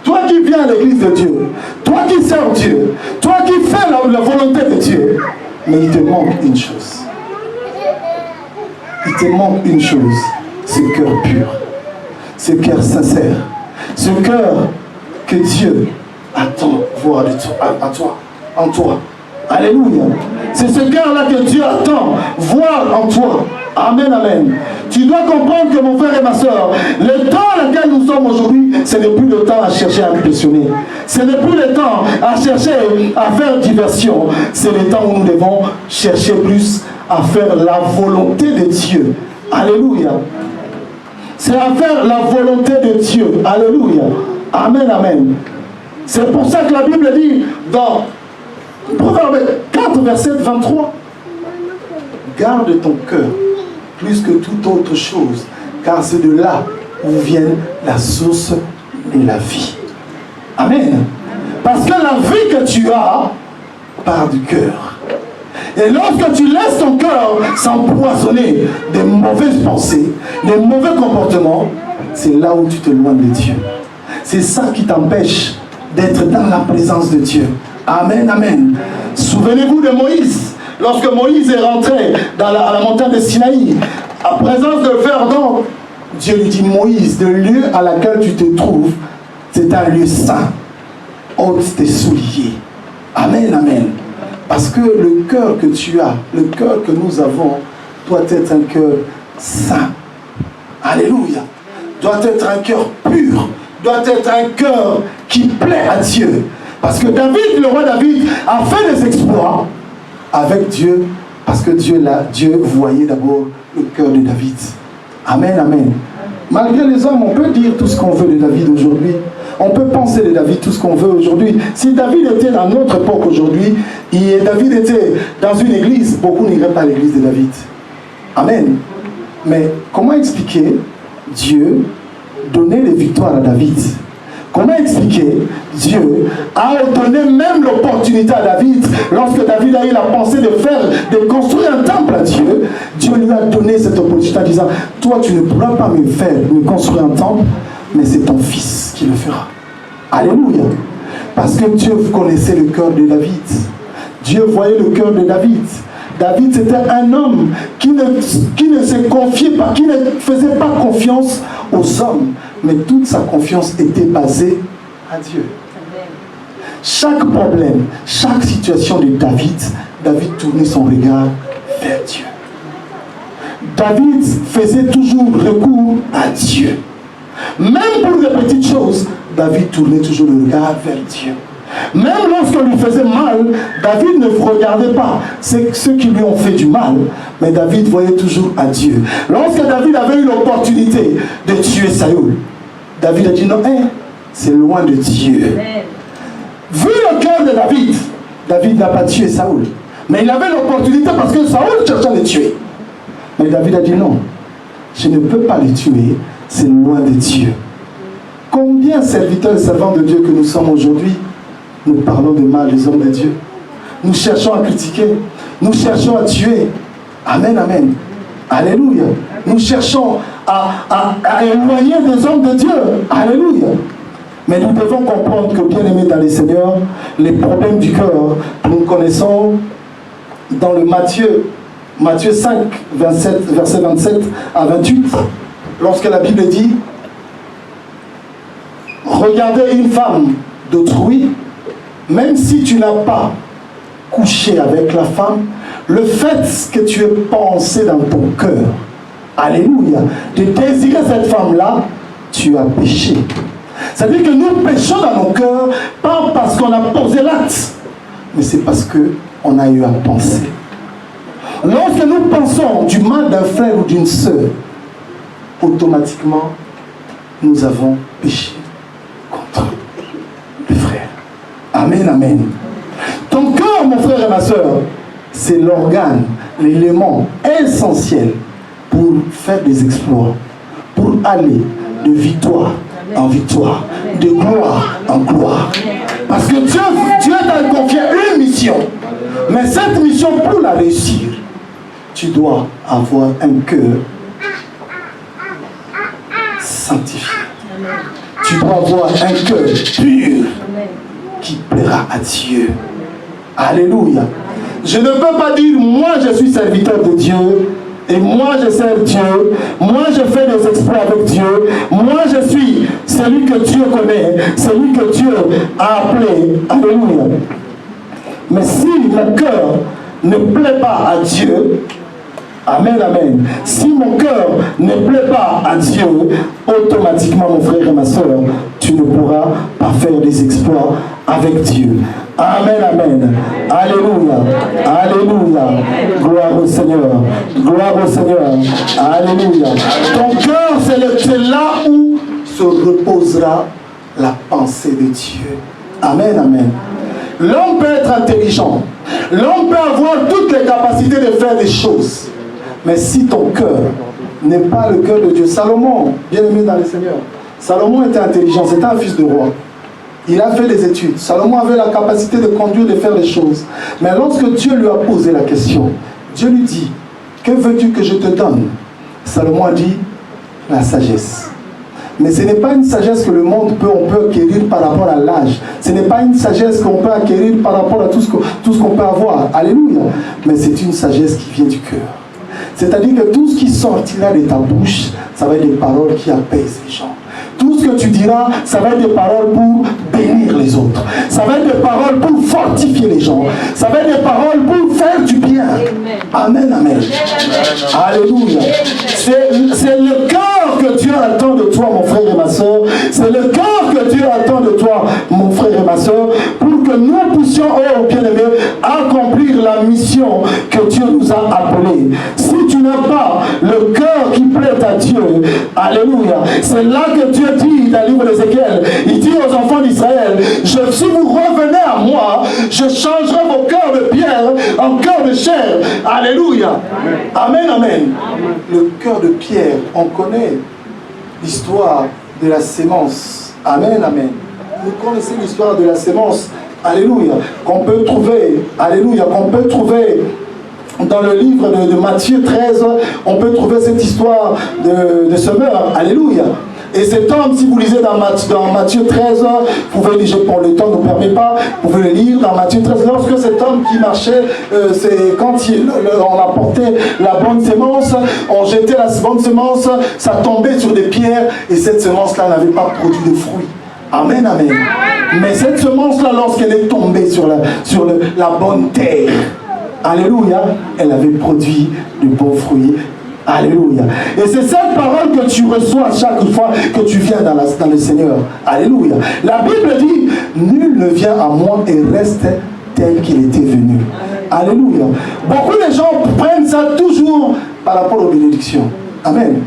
Toi qui viens à l'église de Dieu, toi qui sers Dieu, toi qui fais la volonté de Dieu, mais il te manque une chose. Il te manque une chose, ce cœur pur. Ce cœur sincère, ce cœur que Dieu attend voir de toi, en toi. Alléluia. C'est ce cœur-là que Dieu attend voir en toi. Amen, amen. Tu dois comprendre que mon frère et ma soeur, le temps dans lequel nous sommes aujourd'hui, ce n'est plus le temps à chercher à impressionner. Ce n'est plus le temps à chercher à faire diversion. C'est le temps où nous devons chercher plus à faire la volonté de Dieu. Alléluia. C'est à faire la volonté de Dieu. Alléluia. Amen, amen. C'est pour ça que la Bible dit dans Proverbe 4, verset 23, garde ton cœur plus que toute autre chose, car c'est de là où vient la source de la vie. Amen. Parce que la vie que tu as part du cœur. Et lorsque tu laisses ton cœur s'empoisonner de mauvaises pensées, de mauvais comportements, c'est là où tu te loignes de Dieu. C'est ça qui t'empêche d'être dans la présence de Dieu. Amen, amen. Souvenez-vous de Moïse. Lorsque Moïse est rentré à la montagne de Sinaï, en présence de Verdon, Dieu lui dit, Moïse, le lieu à laquelle tu te trouves, c'est un lieu saint. Ôte tes souliers. Amen, amen. Parce que le cœur que tu as, le cœur que nous avons, doit être un cœur saint. Alléluia. Doit être un cœur pur. Doit être un cœur qui plaît à Dieu. Parce que David, le roi David, a fait des exploits avec Dieu. Parce que Dieu voyait d'abord le cœur de David. Amen, amen. Malgré les hommes, on peut dire tout ce qu'on veut de David aujourd'hui. On peut penser de David tout ce qu'on veut aujourd'hui. Si David était dans notre époque aujourd'hui, et David était dans une église, beaucoup n'iraient pas à l'église de David. Amen. Mais comment expliquer Dieu donner des victoires à David? Comment expliquer Dieu a donné même l'opportunité à David, lorsque David a eu la pensée de construire un temple à Dieu, Dieu lui a donné cette opportunité en disant, toi tu ne pourras pas me construire un temple, mais c'est ton fils qui le fera. Alléluia. Parce que Dieu connaissait le cœur de David. Dieu voyait le cœur de David. David c'était un homme qui ne se confiait pas, qui ne faisait pas confiance aux hommes, mais toute sa confiance était basée à Dieu. Chaque problème, chaque situation de David tournait son regard vers Dieu. David faisait toujours recours à Dieu. Même pour les petites choses, David tournait toujours le regard vers Dieu. Même lorsqu'on lui faisait mal, David ne regardait pas ceux qui lui ont fait du mal, mais David voyait toujours à Dieu. Lorsque David avait eu l'opportunité de tuer Saül, David a dit non, c'est loin de Dieu. Vu le cœur de David, David n'a pas tué Saül. Mais il avait l'opportunité parce que Saül cherchait à le tuer. Mais David a dit non, je ne peux pas le tuer, c'est loin de Dieu. Combien de serviteurs et servants de Dieu que nous sommes aujourd'hui, nous parlons de mal des hommes de Dieu. Nous cherchons à critiquer, nous cherchons à tuer. Amen, amen. Alléluia. Nous cherchons à éloigner des hommes de Dieu. Alléluia. Mais nous devons comprendre que, bien aimés dans les Seigneurs, les problèmes du cœur, nous connaissons dans le Matthieu 5, verset 27 à 28, lorsque la Bible dit « Regardez une femme d'autrui, même si tu n'as pas couché avec la femme, le fait que tu aies pensé dans ton cœur, alléluia, de désirer cette femme-là, tu as péché. » C'est-à-dire que nous péchons dans nos cœurs, pas parce qu'on a posé l'acte, mais c'est parce qu'on a eu à penser. Lorsque nous pensons du mal d'un frère ou d'une sœur, automatiquement, nous avons péché contre le frère. Amen, amen. Ton cœur, mon frère et ma sœur, c'est l'organe, l'élément essentiel pour faire des exploits, pour aller de victoire en victoire, de gloire en gloire. Parce que Dieu t'a confié une mission. Mais cette mission, pour la réussir, tu dois avoir un cœur sanctifié. Tu dois avoir un cœur pur qui plaira à Dieu. Alléluia. Je ne peux pas dire, moi je suis serviteur de Dieu, et moi je sers Dieu, moi je fais des exploits avec Dieu, moi je suis celui que Dieu connaît, celui que Dieu a appelé. Alléluia. Mais si mon cœur ne plaît pas à Dieu, amen, amen. Si mon cœur ne plaît pas à Dieu, automatiquement, mon frère et ma soeur, tu ne pourras pas faire des exploits avec Dieu. Amen, amen. Alléluia. Alléluia. Gloire au Seigneur. Gloire au Seigneur. Alléluia. Ton cœur, c'est là où se reposera la pensée de Dieu. Amen, amen. L'homme peut être intelligent. L'homme peut avoir toutes les capacités de faire des choses. Mais si ton cœur n'est pas le cœur de Dieu, Salomon, bien aimé dans le Seigneur, Salomon était intelligent, c'était un fils de roi. Il a fait des études. Salomon avait la capacité de conduire, de faire les choses. Mais lorsque Dieu lui a posé la question, Dieu lui dit, que veux-tu que je te donne? Salomon a dit, la sagesse. Mais ce n'est pas une sagesse que le monde on peut acquérir par rapport à l'âge. Ce n'est pas une sagesse qu'on peut acquérir par rapport à tout ce qu'on peut avoir. Alléluia. Mais c'est une sagesse qui vient du cœur. C'est-à-dire que tout ce qui sortira de ta bouche, ça va être des paroles qui apaisent les gens. Tout ce que tu diras, ça va être des paroles pour bénir les autres. Ça va être des paroles pour fortifier les gens. Ça va être des paroles pour faire du bien. Amen, amen. Alléluia. C'est le cœur que Dieu attend de toi, mon frère et ma soeur. C'est le cœur que Dieu attend de toi, mon frère et ma soeur, pour que nous puissions, oh bien-aimés, accomplir la mission que Dieu nous a appelée. Si tu n'as pas le cœur qui plaît à Dieu, alléluia, c'est là que Dieu dit dans le livre d'Ézéchiel, il dit aux enfants d'Israël, si vous revenez à moi, je changerai vos cœurs de pierre en cœur de chair. Alléluia. Amen, amen. Amen. Le cœur de pierre, on connaît l'histoire de la sémence. Amen, amen. Vous connaissez l'histoire de la sémence. Alléluia. Qu'on peut trouver, alléluia, qu'on peut trouver dans le livre de Matthieu 13, on peut trouver cette histoire de semeur. Alléluia. Et cet homme, si vous lisez dans Matthieu 13, vous pouvez lire, pour le temps ne nous permet pas, vous pouvez le lire dans Matthieu 13, lorsque cet homme qui marchait, c'est quand on apportait la bonne sémence, on jetait la bonne sémence, ça tombait sur des pierres, et cette semence-là n'avait pas produit de fruits. Amen, amen. Mais cette semence-là, lorsqu'elle est tombée sur la bonne terre, alléluia, elle avait produit de bons fruits Alléluia. Et c'est cette parole que tu reçois chaque fois que tu viens dans le Seigneur. Alléluia. La Bible dit, nul ne vient à moi et reste tel qu'il était venu. Alléluia. Beaucoup de gens prennent ça toujours par rapport aux bénédictions. Amen.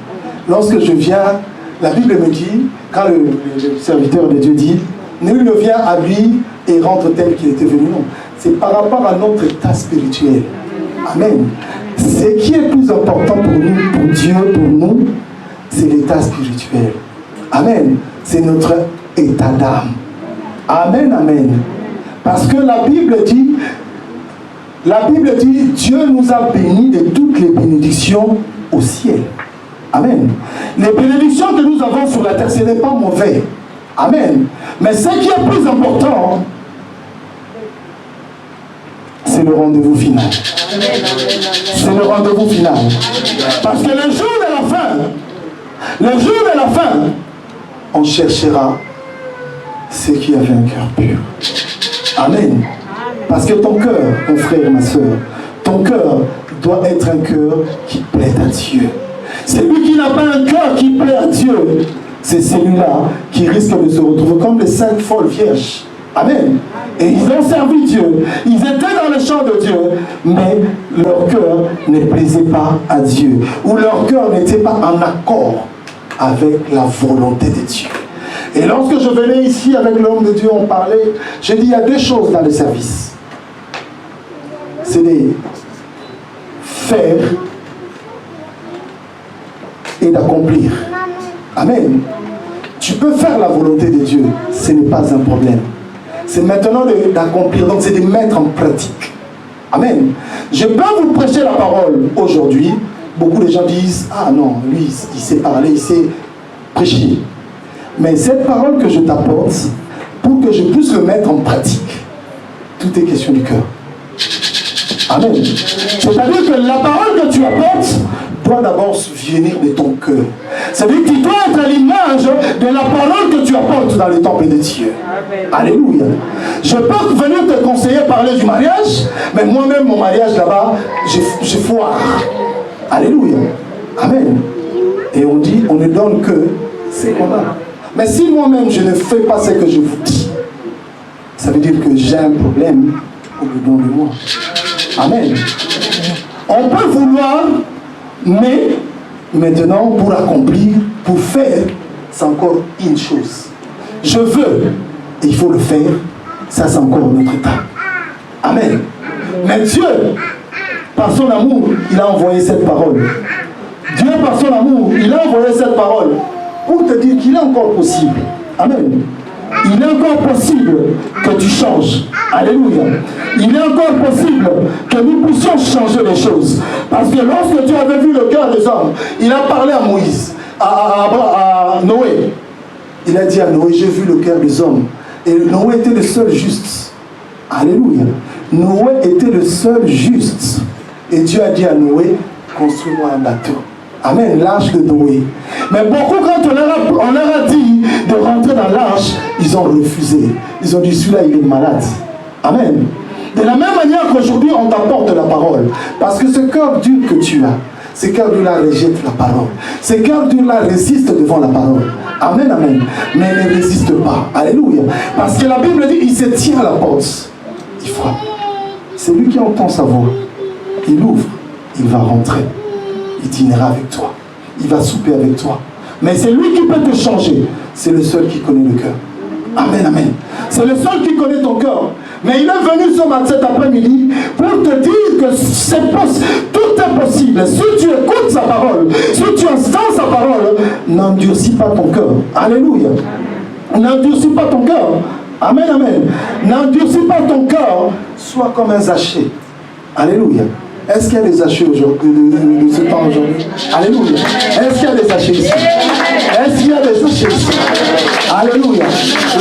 Lorsque je viens, la Bible me dit, quand le serviteur de Dieu dit, nul ne vient à lui et rentre tel qu'il était venu. Non. C'est par rapport à notre état spirituel. Amen. Ce qui est plus important pour nous, pour Dieu, pour nous, c'est l'état spirituel. Amen. C'est notre état d'âme. Amen, amen. Parce que la Bible dit, Dieu nous a bénis de toutes les bénédictions au ciel. Amen. Les bénédictions que nous avons sur la terre, ce n'est pas mauvais. Amen. Mais ce qui est plus important, c'est le rendez-vous final. C'est le rendez-vous final. Parce que le jour de la fin, on cherchera ceux qui avaient un cœur pur. Amen. Parce que ton cœur, mon frère et ma soeur, ton cœur doit être un cœur qui plaît à Dieu. Celui qui n'a pas un cœur qui plaît à Dieu, c'est celui-là qui risque de se retrouver comme les 5 folles vierges. Amen. Et ils ont servi Dieu. Ils étaient dans le champ de Dieu, mais leur cœur ne plaisait pas à Dieu. Ou leur cœur n'était pas en accord avec la volonté de Dieu. Et lorsque je venais ici avec l'homme de Dieu, on parlait, j'ai dit, il y a 2 choses dans le service. C'est de faire et d'accomplir. Amen. Tu peux faire la volonté de Dieu, ce n'est pas un problème. C'est maintenant d'accomplir, donc c'est de mettre en pratique. Amen. Je peux vous prêcher la parole aujourd'hui. Beaucoup de gens disent, ah non, lui, il sait parler, il sait prêcher. Mais cette parole que je t'apporte, pour que je puisse le mettre en pratique, tout est question du cœur. Amen. C'est-à-dire que la parole que tu apportes doit d'abord venir de ton cœur. C'est-à-dire que tu dois être à l'image de la parole que tu apportes dans le temple de Dieu. Amen. Alléluia. Je peux venir te conseiller parler du mariage, mais moi-même, mon mariage là-bas, je foire. Alléluia. Amen. Et on dit, on ne donne que ce qu'on a. Mais si moi-même, je ne fais pas ce que je vous dis, ça veut dire que j'ai un problème au dedans de moi. Amen. On peut vouloir, mais maintenant, pour accomplir, pour faire, c'est encore une chose. Je veux, et il faut le faire, ça c'est encore notre état. Amen. Mais Dieu, par son amour, il a envoyé cette parole. Dieu, par son amour, il a envoyé cette parole pour te dire qu'il est encore possible. Amen. Il est encore possible que tu changes. Alléluia. Il est encore possible que nous puissions changer les choses. Parce que lorsque tu avais vu le cœur des hommes, il a parlé à Moïse, à Noé. Il a dit à Noé, j'ai vu le cœur des hommes. Et Noé était le seul juste. Alléluia. Noé était le seul juste. Et Dieu a dit à Noé, construis-moi un bateau. Amen, l'arche de Noé. Mais beaucoup, quand on leur a dit de rentrer dans l'arche, ils ont refusé. Ils ont dit, celui-là, il est malade. Amen. De la même manière qu'aujourd'hui, on t'apporte la parole. Parce que ce cœur dur que tu as, ce cœur dur-là rejette la parole. Ce cœur dur-là résiste devant la parole. Amen, amen. Mais il ne résiste pas. Alléluia. Parce que la Bible dit, il se tient à la porte. Il frappe. C'est lui qui entend sa voix. Il ouvre. Il va rentrer. Il dînera avec toi. Il va souper avec toi. Mais c'est lui qui peut te changer. C'est le seul qui connaît le cœur. Amen, amen. C'est le seul qui connaît ton cœur. Mais il est venu cet après-midi pour te dire que tout est possible. Si tu écoutes sa parole, si tu entends sa parole, n'endurcis pas ton cœur. Alléluia. N'endurcis pas ton cœur. Amen, amen. N'endurcis pas ton cœur. Sois comme un Zachée. Alléluia. Est-ce qu'il y a des Zachées aujourd'hui, de ce temps aujourd'hui? Alléluia. Est-ce qu'il y a des Zachées ici? Est-ce qu'il y a des Zachées ici? Alléluia.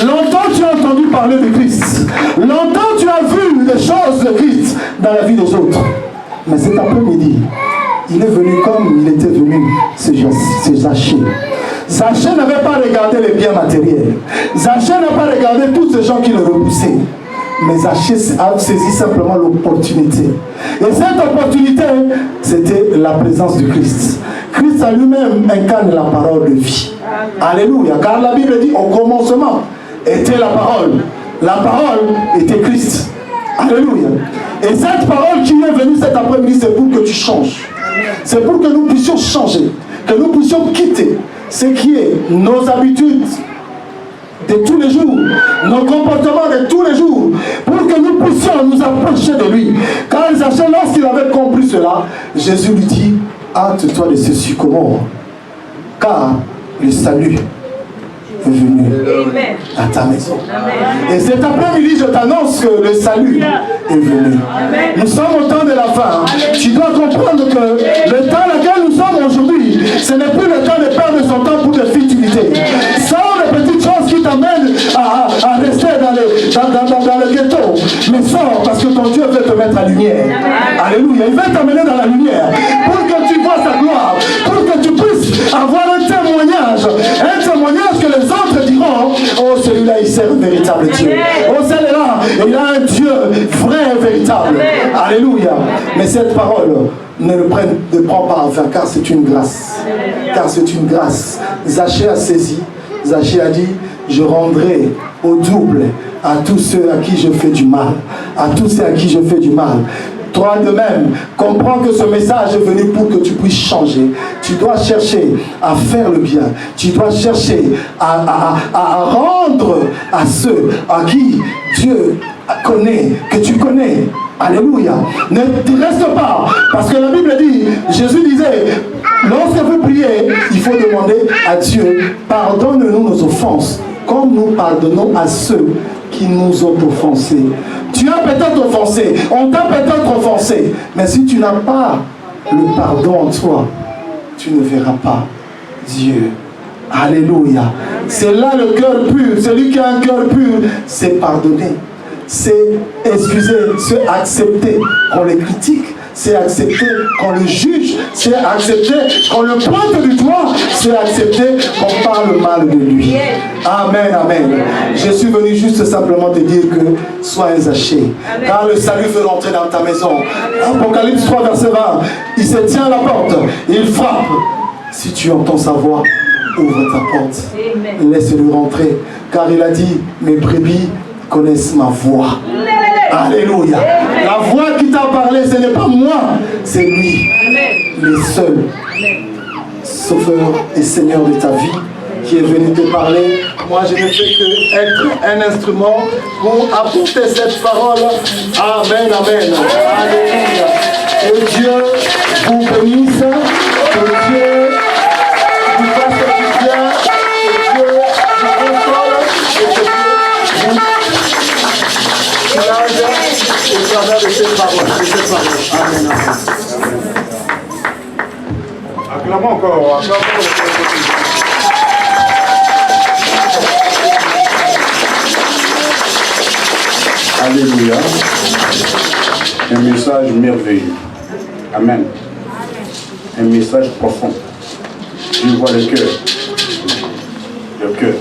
Longtemps tu as entendu parler de Christ. Longtemps tu as vu des choses de Christ dans la vie des autres. Mais cet après-midi, il est venu comme il était venu, ce Zachée. Zachée n'avait pas regardé les biens matériels. Zachée n'a pas regardé tous ces gens qui le repoussaient. Mais Zachée a saisi simplement l'opportunité. Et cette opportunité, c'était la présence de Christ. Christ à lui-même incarne la parole de vie. Alléluia. Car la Bible dit au commencement était la parole. La parole était Christ. Alléluia. Et cette parole qui est venue cet après-midi, c'est pour que tu changes. C'est pour que nous puissions changer. Que nous puissions quitter ce qui est nos habitudes de tous les jours, nos comportements de tous les jours, pour que nous puissions nous approcher de lui. Car Zachée, lorsqu'il avait compris cela, Jésus lui dit, hâte-toi de ce sycomore, car le salut est venu à ta maison. Et cet après-midi, je t'annonce que le salut est venu. Nous sommes au temps de la fin. Tu dois comprendre que le temps dans lequel nous sommes aujourd'hui, ce n'est plus le temps de perdre son temps pour des futilités. Ça, les petites choses qui t'amènent à rester dans le ghetto. Mais sors parce que ton Dieu veut te mettre à lumière. Alléluia. Il veut t'amener dans la lumière pour que tu vois sa gloire, pour que tu puisses avoir un témoignage que les autres diront, oh celui-là il sert un véritable Dieu. Oh celui-là il a un Dieu vrai et véritable. Alléluia. Mais cette parole ne prend pas en vain, car c'est une grâce. Car c'est une grâce. Zachée a saisi. Zachée a dit, je rendrai au double à tous ceux à qui je fais du mal. À tous ceux à qui je fais du mal. Toi de même, comprends que ce message est venu pour que tu puisses changer. Tu dois chercher à faire le bien. Tu dois chercher à rendre à ceux à qui Dieu connaît, que tu connais. Alléluia. Ne te reste pas. Parce que la Bible dit, Jésus disait, lorsque vous priez, il faut demander à Dieu, pardonne-nous nos offenses, comme nous pardonnons à ceux qui nous ont offensés. Tu as peut-être offensé, on t'a peut-être offensé, mais si tu n'as pas le pardon en toi, tu ne verras pas Dieu. Alléluia. C'est là le cœur pur. Celui qui a un cœur pur, c'est pardonner. C'est excuser, c'est accepter qu'on les critique, c'est accepter qu'on le juge, c'est accepter qu'on le pointe du doigt, c'est accepter qu'on parle mal de lui. Amen, amen. Je suis venu juste simplement te dire que sois un Zachée, car le salut veut rentrer dans ta maison. Apocalypse 3, verset 20, il se tient à la porte, il frappe. Si tu entends sa voix, ouvre ta porte, laisse-le rentrer, car il a dit, mes brebis connaissent ma voix. Alléluia. La voix qui t'a parlé, ce n'est pas moi, c'est lui. Le seul sauveur et Seigneur de ta vie qui est venu te parler. Moi, je ne fais que être un instrument pour apporter cette parole. Amen, amen. Alléluia. Et Dieu vous bénisse. Que Dieu vous fasse du bien. Que Dieu vous console. Et que Dieu vous soulage au travers de cette parole. Amen, amen. Acclamons encore. Alléluia. Un message merveilleux. Amen. Un message profond. Je vois le cœur. Le cœur.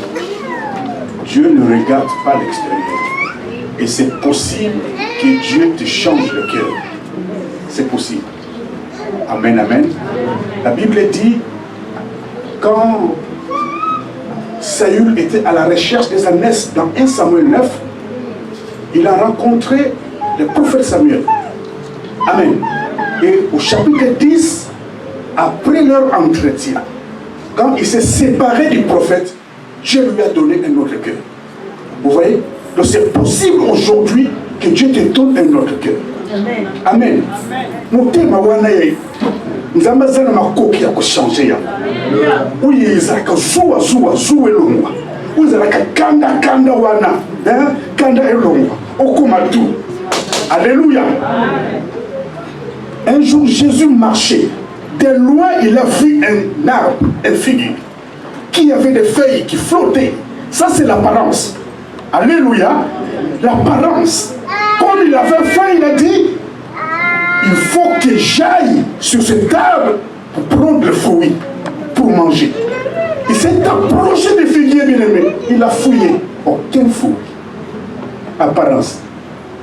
Dieu ne regarde pas l'extérieur. Et c'est possible que Dieu te change le cœur. C'est possible. Amen, amen. La Bible dit, quand Saül était à la recherche des ânesses dans 1 Samuel 9, il a rencontré le prophète Samuel. Amen. Et au chapitre 10, après leur entretien, quand il s'est séparé du prophète, Dieu lui a donné un autre cœur. Vous voyez? Donc c'est possible aujourd'hui que Dieu te donne un autre cœur. Amen. Amen. Motema wana ye. Nzamba zana makoki ya kuchanger ya. Uyi izaka zuwa elongwa. Uzalaka kanda wana, kanda elongwa. Okoma tout. Alléluia. Un jour Jésus marchait. De loin il a vu un arbre, un figuier, qui avait des feuilles qui flottaient. Ça c'est l'apparence. Alléluia. L'apparence. Comme il avait faim, il a dit, il faut que j'aille sur cette arbre pour prendre le fruit, pour manger. Il s'est approché du figuier, bien aimé. Il a fouillé. Aucun fruit. Apparence.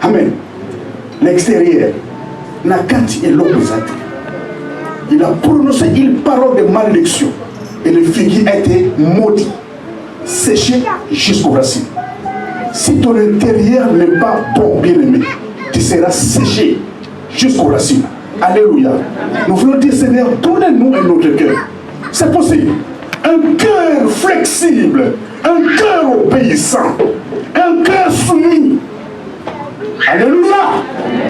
Amen. L'extérieur. Nakati et l'opposé. il a prononcé une parole de malédiction. Et le figuier a été maudit, séché jusqu'aux racines. Si ton intérieur n'est pas bon, bien-aimé, tu seras séché jusqu'aux racines. Alléluia. Nous voulons dire, Seigneur, donnez-nous un autre cœur. C'est possible. Un cœur flexible, un cœur obéissant, un cœur soumis. Alléluia.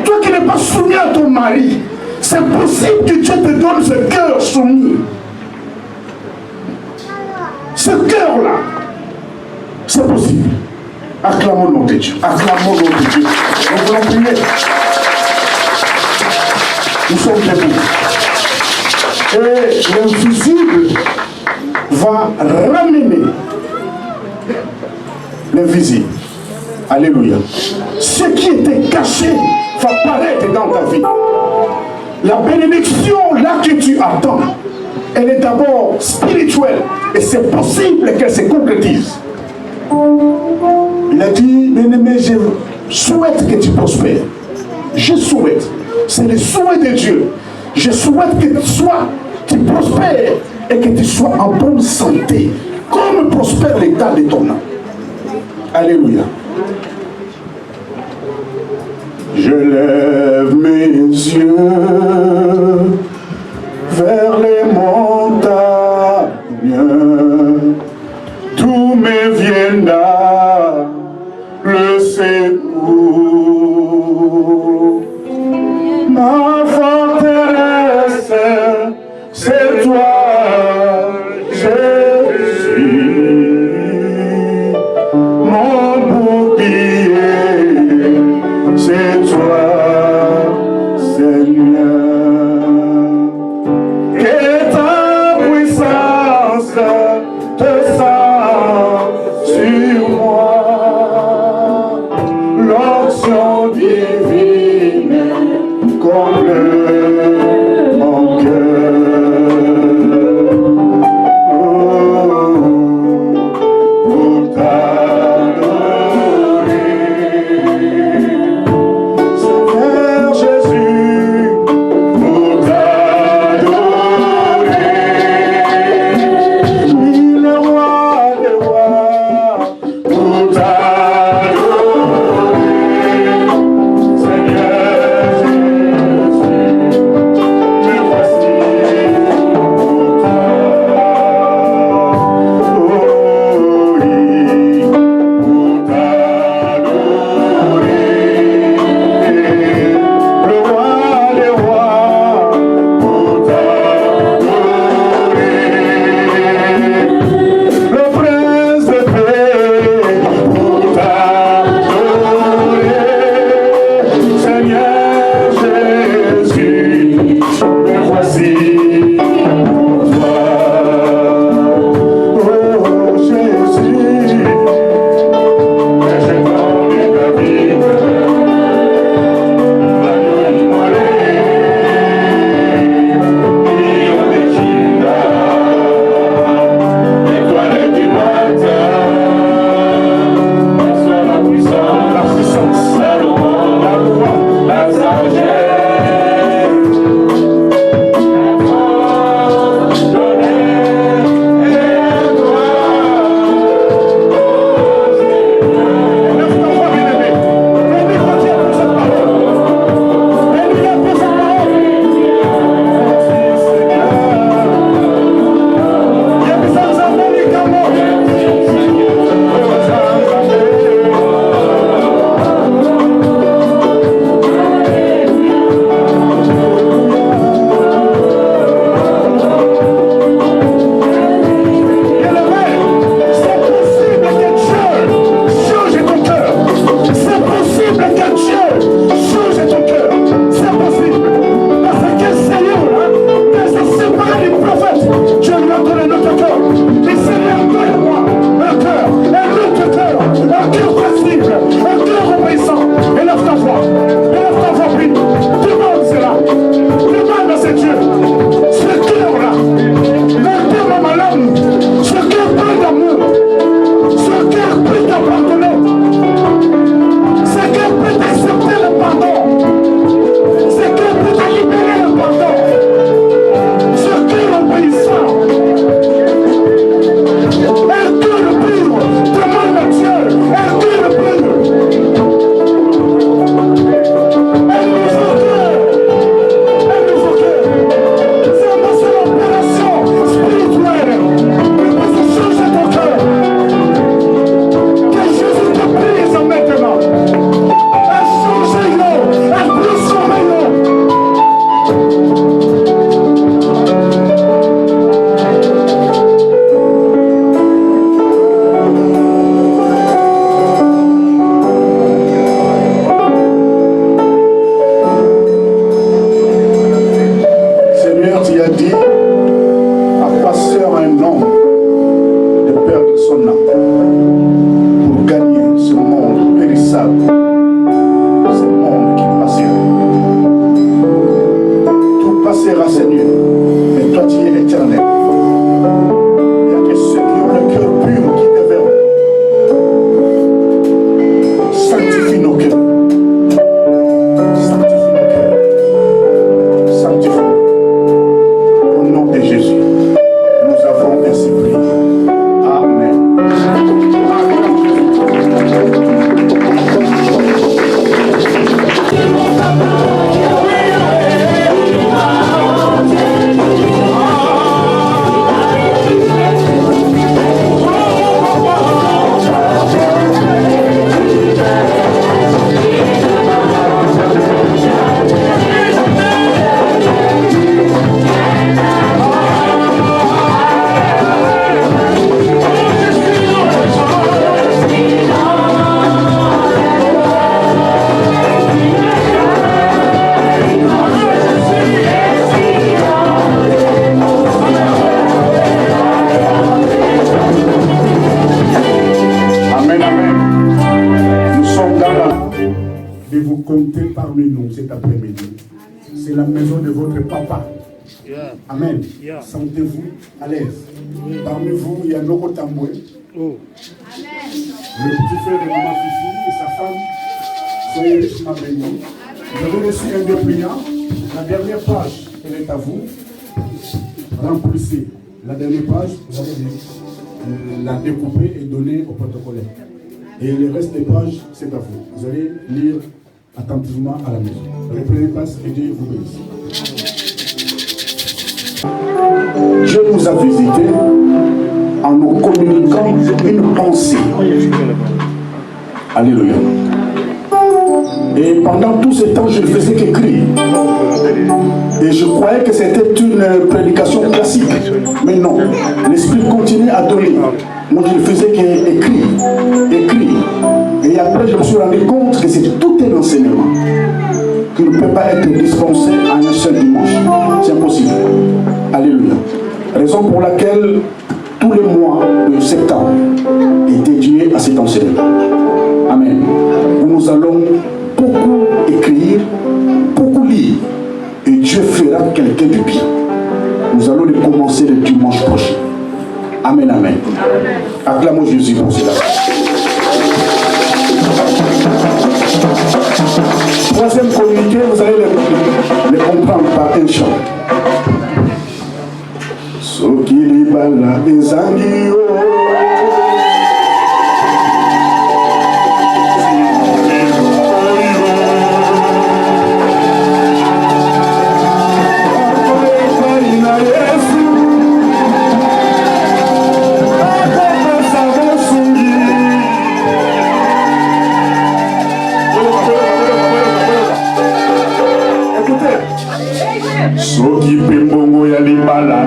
Toi qui n'es pas soumis à ton mari, c'est possible que Dieu te donne ce cœur soumis. Ce cœur-là, c'est possible. Acclamons le nom de Dieu. Acclamons le nom de Dieu. Nous voulons prier. Nous sommes debout. Et l'invisible va ramener l'invisible. Alléluia. Ce qui était caché va paraître dans ta vie. La bénédiction là que tu attends, elle est d'abord spirituelle et c'est possible qu'elle se concrétise. Il a dit, bien-aimé, je souhaite que tu prospères. Je souhaite. C'est le souhait de Dieu. Je souhaite que tu prospères et que tu sois en bonne santé, comme prospère l'état de ton âme. Alléluia. Je lève mes yeux vers les montagnes, d'où me viendra le secours. Ma forteresse, c'est toi, Jésus. Mon bouclier, c'est toi, Seigneur. Que ta puissance descende sur moi, l'onction divine comble mon cœur. Pour t'adorer, Seigneur Jésus, pour t'adorer, oui, le roi des rois, pour t'adorer, Seigneur Jésus, me voici pour toi. Oh oui, pour t'adorer, le roi des rois, pour t'adorer, le prince de paix, pour t'adorer, Seigneur Jésus, me voici pour toi. Oh Jésus, je t'en ta vie, la puissance, la gloire, la sagesse. qui a dit à quoi sert un homme de perdre son âme pour gagner ce monde périssable, ce monde qui passera. Tout passera, Seigneur, mais toi tu es éternel. Il n'y a que ceux qui ont le cœur pur qui te verront. Sanctifie nos cœurs. Sanctifie nos cœurs. Sanctifie. Au nom de Jésus, nous avons ainsi prié. Amen. Comptez parmi nous cet après-midi. C'est la maison de votre papa. Amen. Sentez-vous à l'aise. Parmi vous, il y a Noko Tamboué. Le petit frère de Maman Fifi et sa femme. Soyez richement bénis. Vous avez reçu un dépliant. La dernière page, elle est à vous. Remplissez la dernière page. Vous allez la découper et donner au protocolaire. Et le reste des pages, c'est à vous. Vous allez lire attentivement à la maison. Reprenez place et Dieu vous bénisse. Dieu nous a visités en nous communiquant une pensée. Alléluia. Et pendant tout ce temps, je ne faisais qu'écrire. Et je croyais que c'était une prédication classique. Mais non, l'Esprit continue à donner. Donc je ne faisais qu'écrire. Et après, je me suis rendu compte que c'est tout un enseignement qui ne peut pas être dispensé en un seul dimanche. C'est impossible. Alléluia. Raison pour laquelle tous les mois de septembre est dédié à cet enseignement. Amen. Nous allons beaucoup écrire, beaucoup lire. Et Dieu fera quelqu'un du bien. Nous allons le commencer le dimanche prochain. Amen, amen. Acclamons Jésus pour cela. Troisième communiqué, vous allez le comprendre par un chant. Sokili bala ezangi o. Soki pembongo ya libala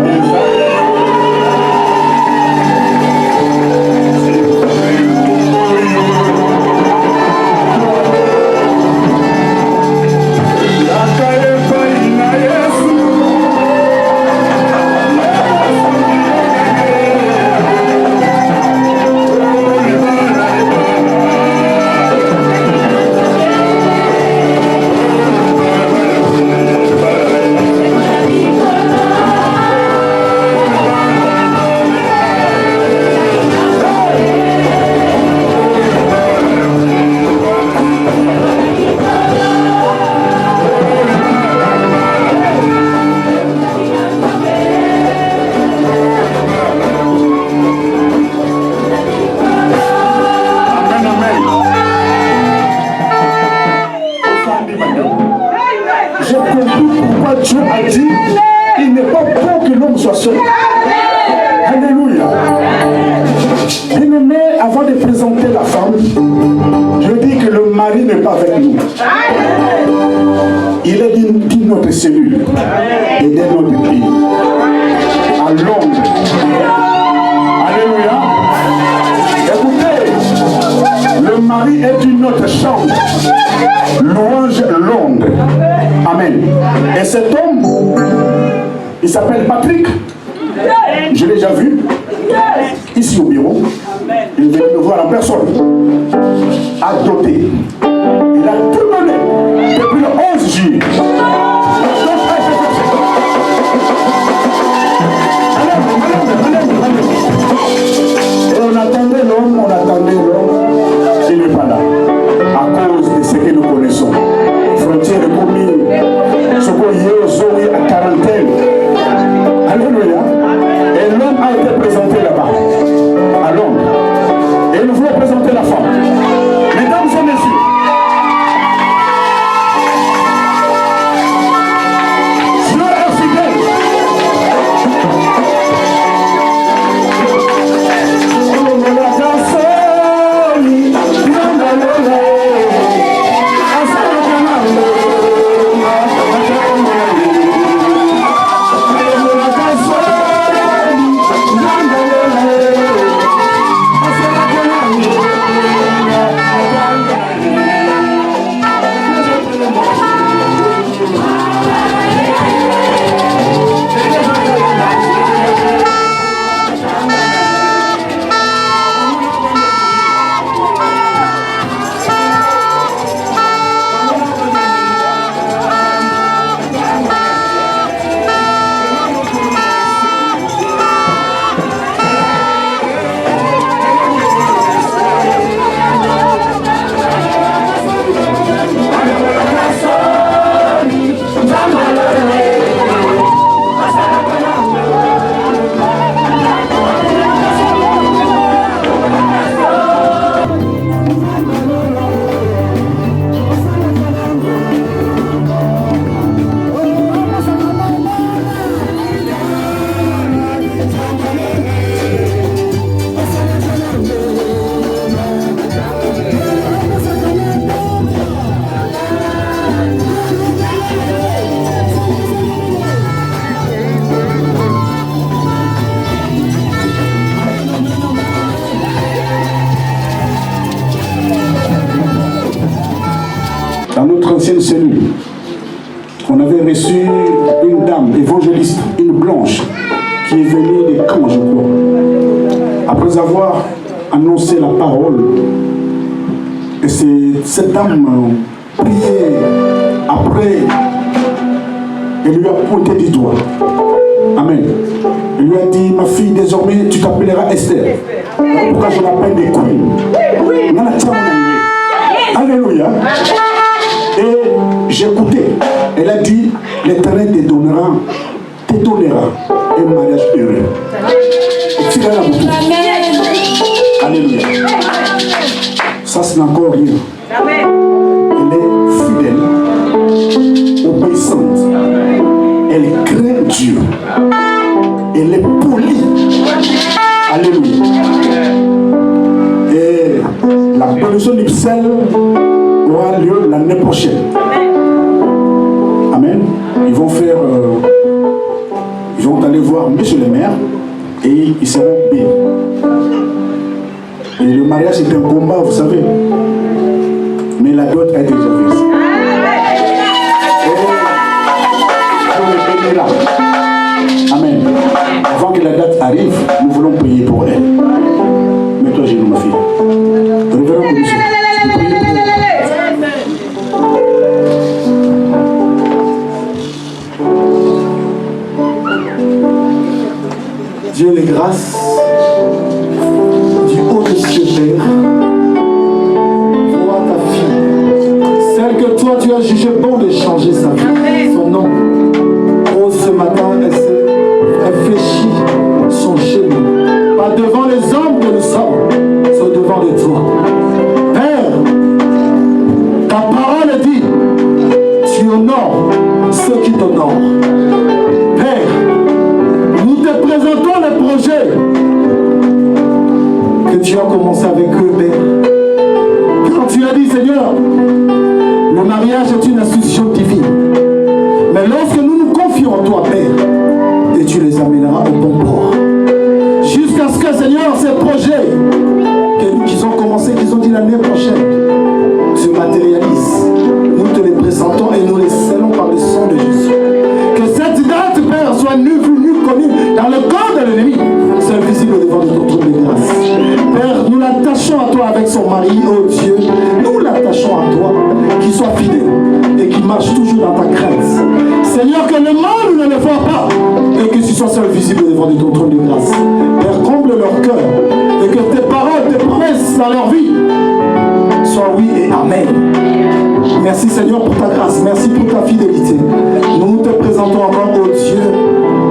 s'appelle Patrick. Je l'ai déjà vu. Ici au bureau. Il vient me voir en personne. Adopté. Il a tout donné depuis le 11 juillet. Et on attendait l'homme. Il n'est pas là. À cause de ce que nous connaissons. Frontière commis. Ce qu'on y est à quarantaine. Alléluia. Et l'homme a été présenté là-bas. À Londres. Et nous voulons présenter la femme. Mesdames et messieurs. Dans notre ancienne cellule, on avait reçu une dame évangéliste, une blanche, qui est venue des camps, je crois. Après avoir annoncé la parole, et c'est cette dame priait après, elle lui a pointé du doigt. Amen. Elle lui a dit, ma fille, désormais, tu t'appelleras Esther. Pourquoi je l'appelle des queens? Alléluia. Et j'écoutais. Elle a dit, l'Éternel te donnera un mariage heureux. Alléluia. Ça, c'est encore rien. Elle est fidèle, obéissante. Elle craint Dieu. Elle est polie. Alléluia. Et la production d'Ipsel aura lieu l'année prochaine. Amen. Ils vont aller voir monsieur le maire et ils seront bénis. Et le mariage est un combat, vous savez. Mais la dot a déjà versée. Et là. Amen. Avant que la date arrive, nous voulons prier pour elle. Mets-toi genoux, ma fille. Révérend commission. Dieu les grâces du haut des cieux, Père. Vois ta fille, celle que toi tu as jugé bon de changer sa vie, son nom. Oh, ce matin, elle s'est réfléchie son chemin, pas devant les hommes que nous sommes, c'est devant de toi. Père, ta parole dit, tu honores ceux qui t'honorent. Père, nous te présentons les projets que tu as commencé avec eux, Père. Quand tu as dit, Seigneur, le mariage est une institution divine. Mais lorsque nous nous confions en toi, Père, et tu les amèneras au bon port. Jusqu'à ce que, Seigneur, ces projets qu'ils ont commencé, qu'ils ont dit l'année prochaine, se matérialisent. Nous te les présentons et nous les scellons par le sang de Jésus. Que cette date, Père, soit nue soit fidèle et qui marche toujours dans ta grâce. Seigneur, que le mal ne les voit pas et que tu sois seul visible devant ton trône de grâce. Père, comble leur cœur et que tes paroles, tes promesses dans leur vie soient oui et amen. Merci Seigneur pour ta grâce, merci pour ta fidélité. Nous te présentons encore, oh Dieu,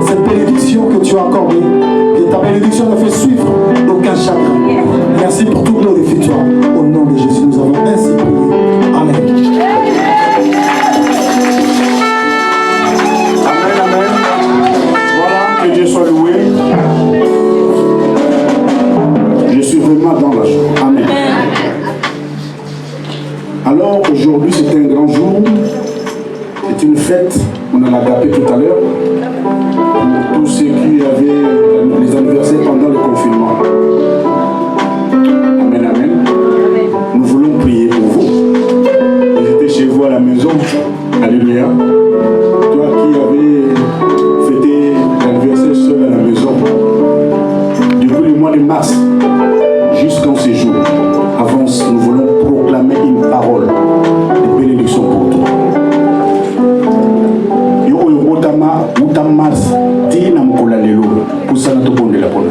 cette bénédiction que tu as accordée, que ta bénédiction ne fait suivre d'aucun chagrin. Merci pour toute glorification. Au nom de Jésus, nous avons ainsi prié. Amen. Amen, amen. Voilà, que Dieu soit loué. Je suis vraiment dans la joie. Amen. Alors aujourd'hui c'est un grand jour, c'est une fête, on en a tapé tout à l'heure, pour tous ceux qui avaient les anniversaires pendant le confinement. Amen, amen. Nous voulons prier pour vous. Vous étiez chez vous à la maison, alléluia. Toi qui avais fêté l'anniversaire seul à la maison, depuis le mois de mars jusqu'en ce jour, avance, nous voulons proclamer une parole de bénédiction pour toi. Yo utama mars tina mkola lelo kusana to bonde la pona.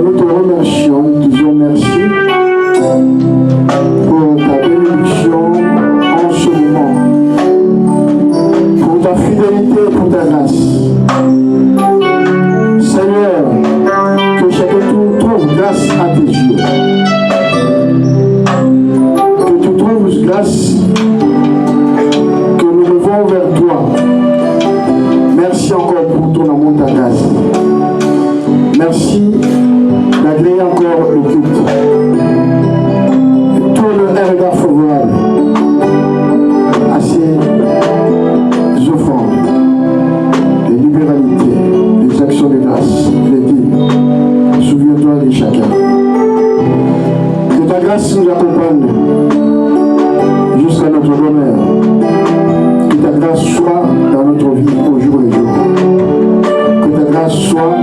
Nous te remercions, nous te disons merci pour ta bénédiction Seigneur, que chacun trouve grâce à tes yeux. Que tu trouves grâce, que nous levons vers toi. Merci encore pour ton amour, ta grâce. Merci d'agréer encore le culte. Et tourne un regard favorable à ces offrandes, les libéralités, les actions de grâce, les dîmes. Souviens-toi de chacun. Que ta grâce nous accompagne jusqu'à notre bonheur. Que ta grâce soit dans notre vie au jour le jour. Que ta grâce soit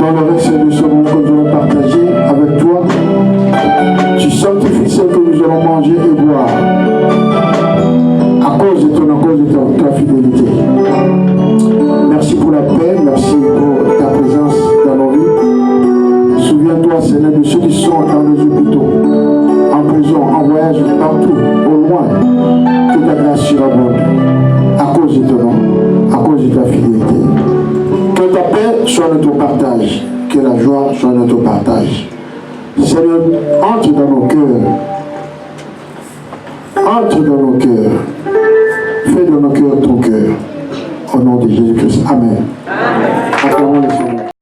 dans le reste de ce monde que nous allons partager avec toi. Tu sanctifies ce que nous allons manger et boire à cause de ta fidélité. Merci pour la paix, merci pour ta présence dans nos vies. Souviens-toi, Seigneur, de ceux qui sont dans les hôpitaux, en prison, en voyage, partout, au loin. Que ta grâce surabonde à cause de ton nom, à cause de ta fidélité. Que ta paix soit notre partage, que la joie soit notre partage. Seigneur, entre dans nos cœurs. Entre dans nos cœurs. Fais de nos cœurs ton cœur. Au nom de Jésus-Christ. Amen.